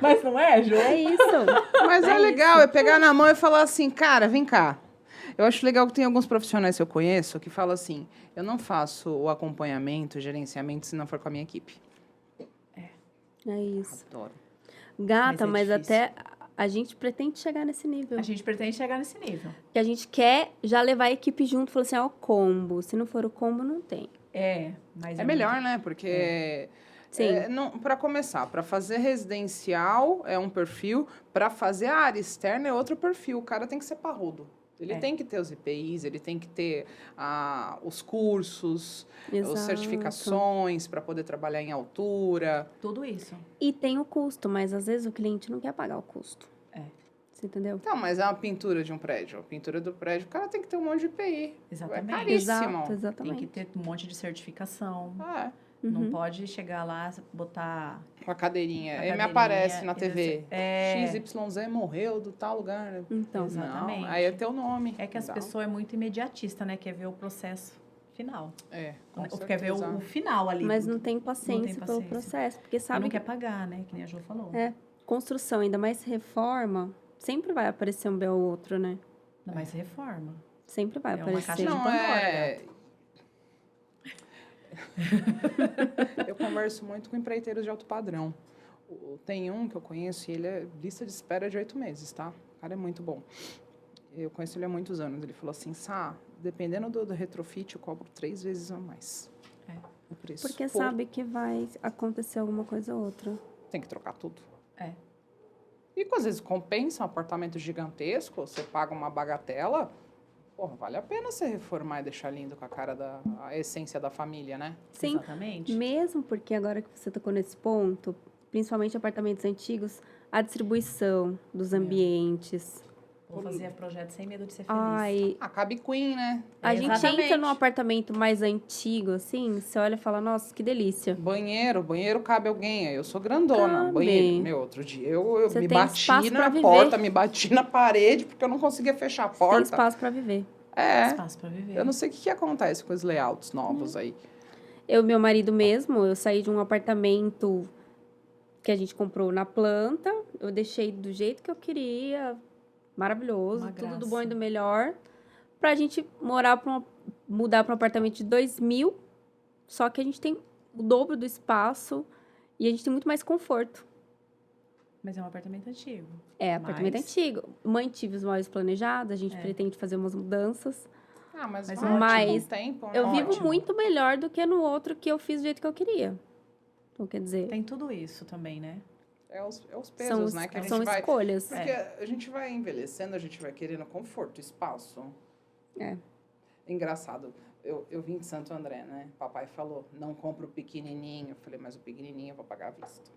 Speaker 2: Mas não é, Jô?
Speaker 3: É isso.
Speaker 1: Mas é legal, é pegar na mão e falar assim, cara, vem cá. Eu acho legal que tem alguns profissionais que eu conheço que falam assim, eu não faço o acompanhamento, o gerenciamento, se não for com a minha equipe.
Speaker 3: É isso.
Speaker 1: Adoro.
Speaker 3: Gata, mas
Speaker 2: difícil.
Speaker 3: até a gente pretende chegar nesse nível.
Speaker 2: A gente pretende chegar nesse nível.
Speaker 3: Que a gente quer já levar a equipe junto, falar assim, ó, o combo. Se não for o combo, não tem.
Speaker 2: Mas
Speaker 1: É melhor, né? Porque...
Speaker 3: Sim.
Speaker 1: Para começar, para fazer residencial é um perfil, para fazer a área externa é outro perfil. O cara tem que ser parrudo. Ele tem que ter os IPIs, ele tem que ter os cursos, as
Speaker 3: Exato.
Speaker 1: certificações para poder trabalhar em altura.
Speaker 2: Tudo isso.
Speaker 3: E tem o custo, mas às vezes o cliente não quer pagar o custo.
Speaker 2: É.
Speaker 3: Você entendeu?
Speaker 1: Então, mas é uma pintura de um prédio. A pintura do prédio, o cara tem que ter um monte de IPI.
Speaker 2: Exatamente.
Speaker 1: É caríssimo.
Speaker 3: Exato,
Speaker 2: Tem
Speaker 3: exatamente.
Speaker 2: que ter um monte de certificação.
Speaker 1: Não
Speaker 2: Não pode chegar lá, botar...
Speaker 1: com a cadeirinha.
Speaker 2: A
Speaker 1: Aí me
Speaker 2: cadeirinha,
Speaker 1: aparece na TV.
Speaker 2: é.
Speaker 1: XYZ morreu do tal lugar.
Speaker 3: Então,
Speaker 2: Exatamente.
Speaker 1: Não, aí é teu nome.
Speaker 2: É que as
Speaker 1: Não.
Speaker 2: pessoas é muito imediatista, né? Quer ver o processo final.
Speaker 1: Com
Speaker 2: Quer ver
Speaker 1: certeza.
Speaker 2: o final ali.
Speaker 3: mas não tem paciência pelo
Speaker 2: paciência.
Speaker 3: processo, porque
Speaker 2: E
Speaker 3: sabe
Speaker 2: não
Speaker 3: que
Speaker 2: quer pagar, né? Que nem a Jo falou.
Speaker 3: construção, ainda mais reforma, sempre vai aparecer um bel ou outro, né?
Speaker 2: Ainda mais reforma.
Speaker 3: Sempre vai
Speaker 2: É uma
Speaker 3: aparecer.
Speaker 2: caixa de
Speaker 1: Não,
Speaker 2: Pandora,
Speaker 1: Eu converso muito com empreiteiros de alto padrão. Tem um que eu conheço e ele é lista de espera de 8 meses, tá? O cara é muito bom. Eu conheço ele há muitos anos. Ele falou assim, Sá, dependendo do retrofit, eu cobro 3 vezes a mais. O preço.
Speaker 3: Porque sabe que vai acontecer alguma coisa ou outra.
Speaker 1: Tem que trocar tudo.
Speaker 2: É.
Speaker 1: E às vezes compensa um apartamento gigantesco, você paga uma bagatela, porra, vale a pena você reformar e deixar lindo com a cara a essência da família, né?
Speaker 3: Sim,
Speaker 2: Exatamente.
Speaker 3: mesmo porque agora que você tocou nesse ponto, principalmente apartamentos antigos, a distribuição dos ambientes.
Speaker 2: Vou fazer projeto sem medo de ser feliz.
Speaker 3: Ai,
Speaker 1: Cabe Queen, né?
Speaker 3: a gente
Speaker 2: Exatamente.
Speaker 3: entra num apartamento mais antigo, assim, você olha e fala, nossa, que delícia.
Speaker 1: Banheiro cabe alguém. Eu sou grandona.
Speaker 3: Cabe.
Speaker 1: Banheiro, meu, outro dia eu
Speaker 3: Você
Speaker 1: me
Speaker 3: tem
Speaker 1: bati
Speaker 3: espaço pra
Speaker 1: na
Speaker 3: viver.
Speaker 1: porta, me bati na parede porque eu não conseguia fechar a
Speaker 3: Tem
Speaker 1: porta.
Speaker 3: espaço para viver.
Speaker 2: Espaço pra viver.
Speaker 1: Eu não sei o que acontece com os layouts novos aí.
Speaker 3: Eu e meu marido mesmo, eu saí de um apartamento que a gente comprou na planta, eu deixei do jeito que eu queria, maravilhoso,
Speaker 2: Uma
Speaker 3: tudo do
Speaker 2: graça.
Speaker 3: bom e do melhor, pra gente mudar para um apartamento de 2.000, só que a gente tem o dobro do espaço e a gente tem muito mais conforto.
Speaker 2: Mas é um apartamento antigo.
Speaker 3: Apartamento
Speaker 2: Mas-
Speaker 3: antigo. Mantive os móveis planejados, a gente pretende fazer umas mudanças.
Speaker 1: Mas
Speaker 2: Mas
Speaker 1: vai
Speaker 3: mas
Speaker 1: um tempo, né?
Speaker 3: Eu vivo
Speaker 1: Ótimo.
Speaker 3: muito melhor do que no outro que eu fiz do jeito que eu queria. Então, quer dizer,
Speaker 2: Tem tudo isso também, né?
Speaker 1: É os pesos, né? Que a gente
Speaker 3: são
Speaker 1: vai...
Speaker 3: escolhas.
Speaker 1: Porque a gente vai envelhecendo, a gente vai querendo conforto, espaço.
Speaker 3: É.
Speaker 1: Engraçado. Eu vim de Santo André, né? Papai falou, não compra o pequenininho. Eu falei, mas o pequenininho eu vou pagar à vista.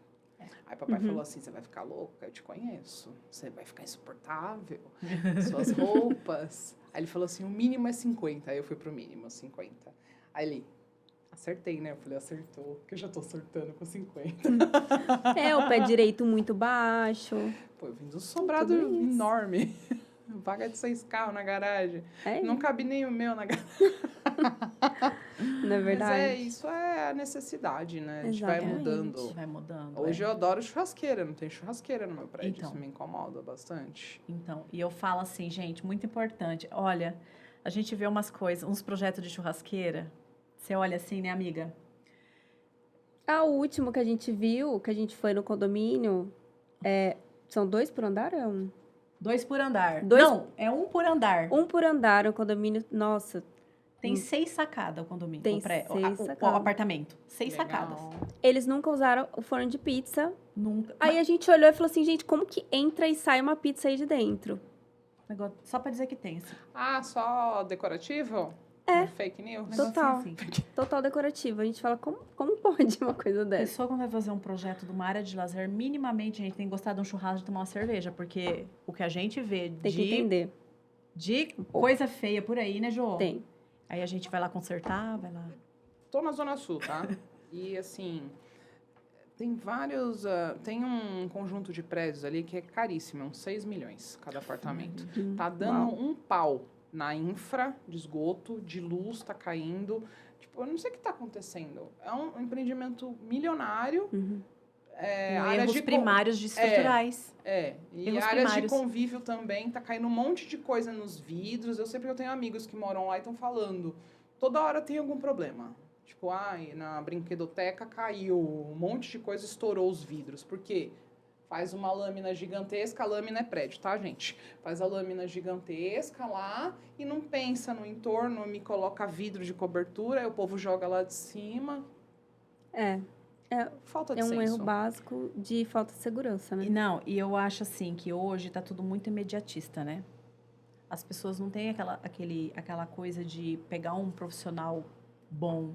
Speaker 1: Aí papai falou assim, você vai ficar louca? Eu te conheço. Você vai ficar insuportável. Suas roupas. Aí ele falou assim, o mínimo é 50. Aí eu fui pro mínimo, 50. Aí ele, acertei, né? Eu falei, acertou. Porque eu já tô acertando com 50.
Speaker 3: O pé direito muito baixo.
Speaker 1: Pô, eu vim do sobrado
Speaker 3: Tudo isso.
Speaker 1: enorme. Vaga de 6 carros na garagem. Não cabe nem o meu na garagem.
Speaker 3: Não é verdade?
Speaker 1: Mas isso é a necessidade, né? A gente vai
Speaker 3: Exatamente.
Speaker 1: mudando.
Speaker 2: Vai mudando.
Speaker 1: Hoje eu adoro churrasqueira, não tem churrasqueira no meu prédio,
Speaker 2: Então.
Speaker 1: isso me incomoda bastante.
Speaker 2: Então, e eu falo assim, gente, muito importante. Olha, a gente vê umas coisas, uns projetos de churrasqueira. Você olha assim, né, amiga?
Speaker 3: O último que a gente viu, que a gente foi no condomínio, são 2 por andar? É 1?
Speaker 2: 2 por andar.
Speaker 3: Dois-
Speaker 2: Não, é 1 por andar.
Speaker 3: 1 por andar, o condomínio, nossa,
Speaker 2: Tem 6 sacadas o condomínio.
Speaker 3: Tem
Speaker 2: o pré- o-
Speaker 3: 6
Speaker 2: o
Speaker 3: sacadas.
Speaker 2: apartamento. 6
Speaker 1: Legal.
Speaker 2: sacadas.
Speaker 3: eles nunca usaram o forno de pizza.
Speaker 2: Nunca.
Speaker 3: Aí a gente olhou e falou assim, gente, como que entra e sai uma pizza aí de dentro?
Speaker 2: Negócio- só pra dizer que tem. Assim.
Speaker 1: Só decorativo? Fake news?
Speaker 2: Negócio
Speaker 3: Total.
Speaker 2: assim.
Speaker 3: Total decorativo. A gente fala, como pode uma coisa
Speaker 2: A
Speaker 3: dessa?
Speaker 2: pessoa, quando vai fazer um projeto de uma área de lazer, minimamente a gente tem que gostar de um churrasco e tomar uma cerveja. Porque o que a gente vê
Speaker 3: Tem que entender.
Speaker 2: de coisa feia por aí, né, Jô?
Speaker 3: Tem.
Speaker 2: Aí a gente vai lá consertar, vai lá.
Speaker 1: Tô na Zona Sul, tá? E assim, tem vários. Tem um conjunto de prédios ali que é caríssimo, é uns 6 milhões cada apartamento. Tá dando um pau na infra de esgoto, de luz tá caindo. Tipo, eu não sei o que tá acontecendo. É um empreendimento milionário.
Speaker 2: Com
Speaker 1: área
Speaker 2: erros
Speaker 1: de
Speaker 2: primários de estruturais.
Speaker 1: E
Speaker 2: Erros
Speaker 1: áreas
Speaker 2: primários.
Speaker 1: de convívio também, tá caindo um monte de coisa nos vidros. Eu sei porque eu tenho amigos que moram lá e estão falando. Toda hora tem algum problema. Tipo, na brinquedoteca caiu, um monte de coisa estourou os vidros. Por quê? Faz uma lâmina gigantesca, a lâmina é prédio, tá, gente? Faz a lâmina gigantesca lá e não pensa no entorno, me coloca vidro de cobertura, aí o povo joga lá de cima. Falta de
Speaker 3: É um
Speaker 1: senso.
Speaker 3: erro básico de falta de segurança, né?
Speaker 2: E eu acho assim que hoje tá tudo muito imediatista, né? as pessoas não têm aquela coisa de pegar um profissional bom.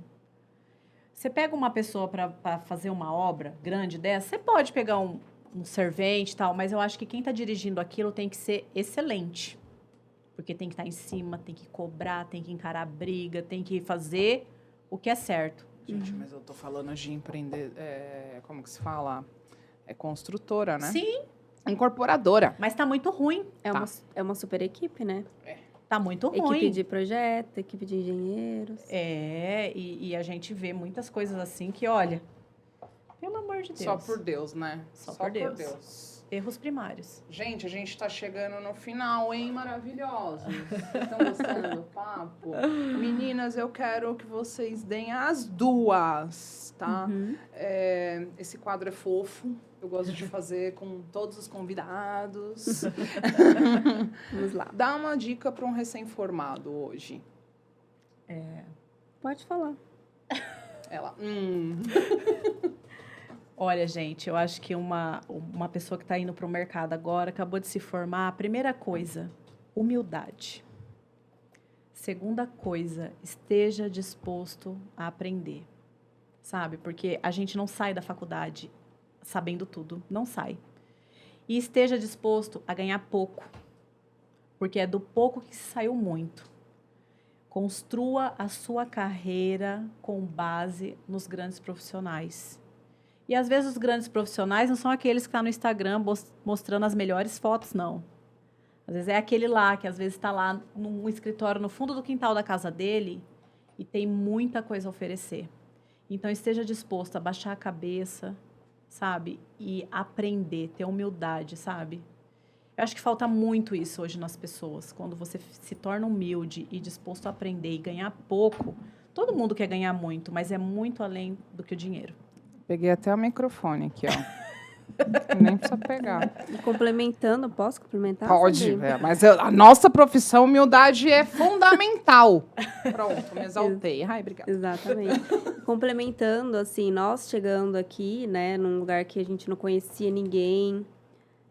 Speaker 2: Você pega uma pessoa para fazer uma obra grande dessa, você pode pegar um servente e tal, mas eu acho que quem está dirigindo aquilo tem que ser excelente. Porque tem que estar em cima, tem que cobrar, tem que encarar a briga, tem que fazer o que é certo.
Speaker 1: Gente, mas eu tô falando de empreender, como que se fala? É construtora, né?
Speaker 2: Sim.
Speaker 1: Incorporadora.
Speaker 2: Mas tá muito ruim.
Speaker 3: É uma super equipe, né?
Speaker 2: Tá muito ruim.
Speaker 3: Equipe de projeto, equipe de engenheiros.
Speaker 2: E a gente vê muitas coisas assim que, olha, pelo amor de Deus.
Speaker 1: Só por Deus, né?
Speaker 2: Só por Deus. Erros primários.
Speaker 1: Gente, a gente tá chegando no final, hein? Maravilhosos. Vocês estão gostando do papo? Meninas, eu quero que vocês deem as duas, tá? Esse quadro é fofo. Eu gosto de fazer com todos os convidados.
Speaker 3: Vamos lá.
Speaker 1: Dá uma dica para um recém-formado hoje.
Speaker 3: Pode falar.
Speaker 1: Ela.
Speaker 2: Olha, gente, eu acho que uma pessoa que está indo para o mercado agora, acabou de se formar, a primeira coisa, humildade. Segunda coisa, esteja disposto a aprender, sabe? Porque a gente não sai da faculdade sabendo tudo, não sai. E esteja disposto a ganhar pouco, porque é do pouco que se saiu muito. Construa a sua carreira com base nos grandes profissionais. E, às vezes, os grandes profissionais não são aqueles que estão no Instagram mostrando as melhores fotos, não. Às vezes, é aquele lá, que às vezes está lá num escritório no fundo do quintal da casa dele e tem muita coisa a oferecer. Então, esteja disposto a baixar a cabeça, sabe? E aprender, ter humildade, sabe? Eu acho que falta muito isso hoje nas pessoas. Quando você se torna humilde e disposto a aprender e ganhar pouco, todo mundo quer ganhar muito, mas é muito além do que o dinheiro.
Speaker 1: Peguei até o microfone aqui, ó. Nem precisa pegar.
Speaker 3: E complementando, posso complementar?
Speaker 1: Pode, mas a nossa profissão, humildade é fundamental. Pronto, me exaltei. Ai, obrigada.
Speaker 3: Exatamente. Complementando, assim, nós chegando aqui, né, num lugar que a gente não conhecia ninguém,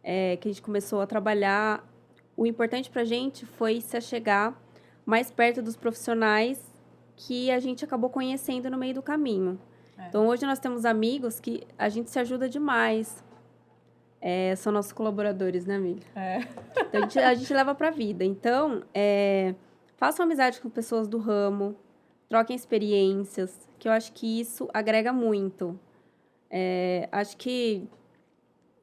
Speaker 3: que a gente começou a trabalhar, o importante pra gente foi se achegar mais perto dos profissionais que a gente acabou conhecendo no meio do caminho. Então, hoje nós temos amigos que a gente se ajuda demais. São nossos colaboradores, né, amiga? Então, a gente leva pra vida. Então, façam amizade com pessoas do ramo, troquem experiências, que eu acho que isso agrega muito. Acho que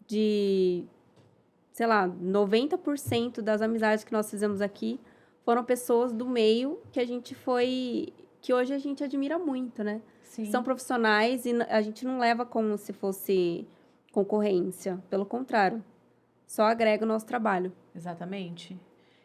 Speaker 3: sei lá, 90% das amizades que nós fizemos aqui foram pessoas do meio que hoje a gente admira muito, né?
Speaker 2: Sim.
Speaker 3: São profissionais e a gente não leva como se fosse concorrência. Pelo contrário, só agrega o nosso trabalho.
Speaker 2: Exatamente.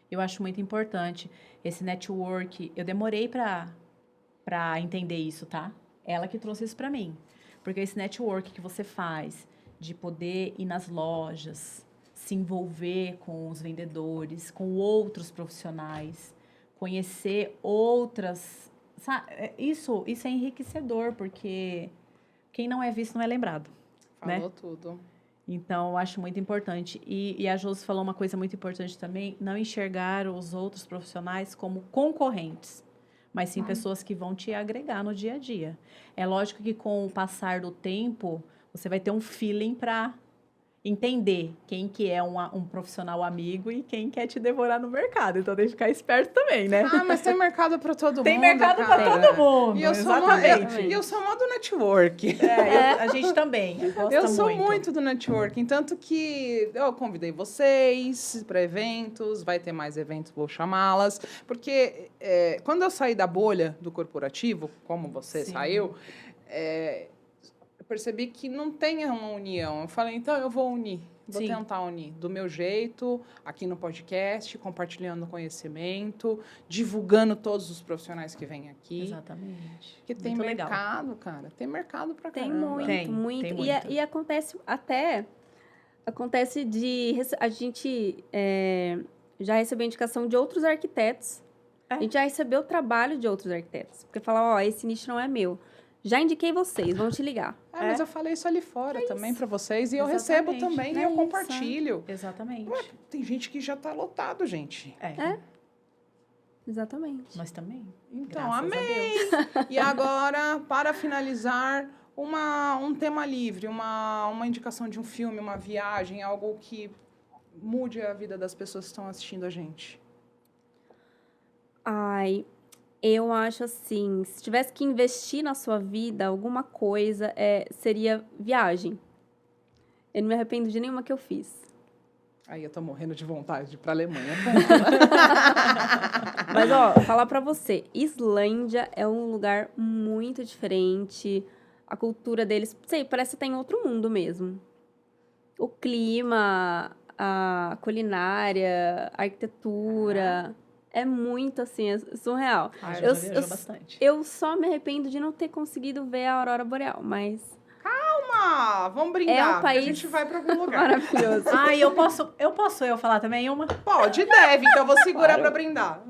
Speaker 2: Eu acho muito importante esse network. Eu demorei para entender isso, tá? Ela que trouxe isso para mim. Porque esse network que você faz de poder ir nas lojas, se envolver com os vendedores, com outros profissionais, conhecer outras... Isso é enriquecedor, porque quem não é visto não é lembrado.
Speaker 1: Falou,
Speaker 2: né?
Speaker 1: tudo.
Speaker 2: Então, eu acho muito importante. E a Josi falou uma coisa muito importante também, não enxergar os outros profissionais como concorrentes, mas sim pessoas que vão te agregar no dia a dia. É lógico que com o passar do tempo, você vai ter um feeling para entender quem que é um profissional amigo e quem quer te devorar no mercado. Então, tem que ficar esperto também, né?
Speaker 1: Ah, mas tem mercado para todo mundo.
Speaker 2: Tem mercado para todo mundo,
Speaker 1: E eu sou mó do network.
Speaker 2: A gente também.
Speaker 1: Eu sou muito do networking, tanto que eu convidei vocês para eventos, vai ter mais eventos, vou chamá-las, porque quando eu saí da bolha do corporativo, como você saiu, eu percebi que não tem uma união. Eu falei, então eu vou unir, vou tentar unir do meu jeito, aqui no podcast, compartilhando conhecimento, divulgando todos os profissionais que vêm aqui.
Speaker 2: Exatamente.
Speaker 1: Porque tem
Speaker 2: muito
Speaker 1: mercado,
Speaker 2: legal.
Speaker 1: cara. Tem mercado pra
Speaker 3: tem
Speaker 1: caramba.
Speaker 3: muito,
Speaker 2: Tem
Speaker 3: muito.
Speaker 2: muito.
Speaker 3: E acontece de a gente já recebeu indicação de outros arquitetos. A gente já recebeu o trabalho de outros arquitetos. Porque fala, esse nicho não é meu. Já indiquei vocês, vão te ligar.
Speaker 1: Mas eu falei isso ali fora também pra vocês. E eu
Speaker 2: Exatamente.
Speaker 1: recebo também, e
Speaker 3: É
Speaker 1: eu
Speaker 3: isso.
Speaker 1: compartilho.
Speaker 2: Exatamente.
Speaker 1: Ué, tem gente que já tá lotado, gente.
Speaker 3: Exatamente.
Speaker 2: Nós também.
Speaker 1: Então,
Speaker 2: Graças a
Speaker 1: amém! E agora, para finalizar, um tema livre, uma indicação de um filme, uma viagem, algo que mude a vida das pessoas que estão assistindo a gente.
Speaker 3: Ai, eu acho assim, se tivesse que investir na sua vida, alguma coisa, seria viagem. Eu não me arrependo de nenhuma que eu fiz.
Speaker 1: Aí eu tô morrendo de vontade de ir pra Alemanha.
Speaker 3: Mas, ó, falar pra você, Islândia é um lugar muito diferente. A cultura deles, sei, parece que tá em outro mundo mesmo. O clima, a culinária, a arquitetura, é muito, assim, é surreal.
Speaker 2: Ah,
Speaker 3: Eu-
Speaker 2: já viajou
Speaker 3: eu-
Speaker 2: bastante.
Speaker 3: Eu só me arrependo de não ter conseguido ver a aurora boreal, mas
Speaker 1: Vamos brindar,
Speaker 3: É um
Speaker 1: porque a
Speaker 3: país
Speaker 1: gente vai pra algum lugar.
Speaker 3: maravilhoso.
Speaker 2: Ah, e eu posso falar também uma?
Speaker 1: Pode, deve, então eu vou segurar pra brindar.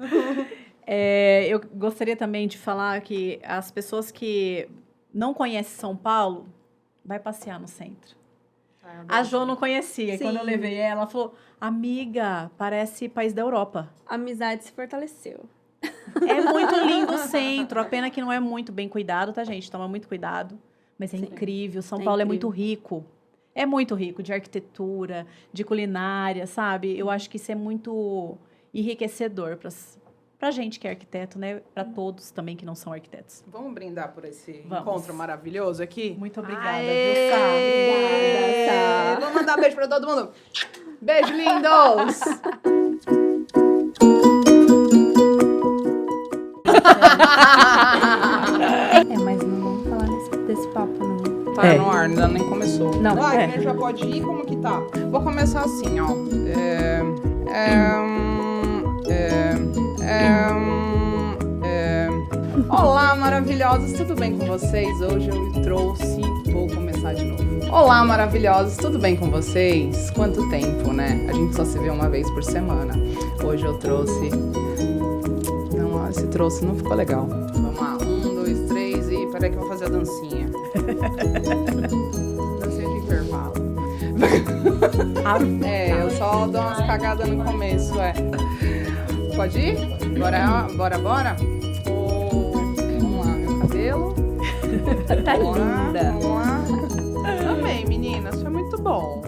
Speaker 2: Eu gostaria também de falar que as pessoas que não conhecem São Paulo, vai passear no centro. A Jo não conhecia.
Speaker 3: Sim.
Speaker 2: Quando eu levei ela, ela falou, amiga, parece país da Europa.
Speaker 3: A amizade se fortaleceu.
Speaker 2: É muito lindo o centro, a pena que não é muito bem cuidado, tá, gente? Toma muito cuidado. Mas é
Speaker 3: Sim.
Speaker 2: incrível, São
Speaker 3: É
Speaker 2: Paulo é
Speaker 3: incrível.
Speaker 2: muito rico. É muito rico de arquitetura, de culinária, sabe? Eu acho que isso é muito enriquecedor pra gente que é arquiteto, né? Pra todos também que não são arquitetos.
Speaker 1: Vamos brindar por esse
Speaker 2: Vamos.
Speaker 1: encontro maravilhoso aqui?
Speaker 2: Muito obrigada,
Speaker 1: Aê!
Speaker 2: viu, Sá?
Speaker 3: Obrigada, Sá.
Speaker 1: Vamos mandar beijo pra todo mundo. Beijo, lindos!
Speaker 3: Mas não vamos falar desse papo, não.
Speaker 1: Tá no ar, ainda nem começou.
Speaker 3: Não,
Speaker 1: Wagner já pode ir? Como que tá? Vou começar assim, ó. Olá, maravilhosos, tudo bem com vocês? Hoje eu trouxe... Vou começar de novo. Olá, maravilhosos, tudo bem com vocês? Quanto tempo, né? A gente só se vê uma vez por semana. Hoje eu trouxe... Não, esse trouxe não ficou legal. Vamos lá, 1, 2, 3 e... Peraí que eu vou fazer a dancinha. Dancinha de intervalo. Eu só dou umas cagadas no começo, Pode ir? Bora? Vamos lá, meu cabelo.
Speaker 3: Tá
Speaker 1: Vamos lá,
Speaker 3: linda.
Speaker 1: vamos lá. Amei, meninas, foi muito bom.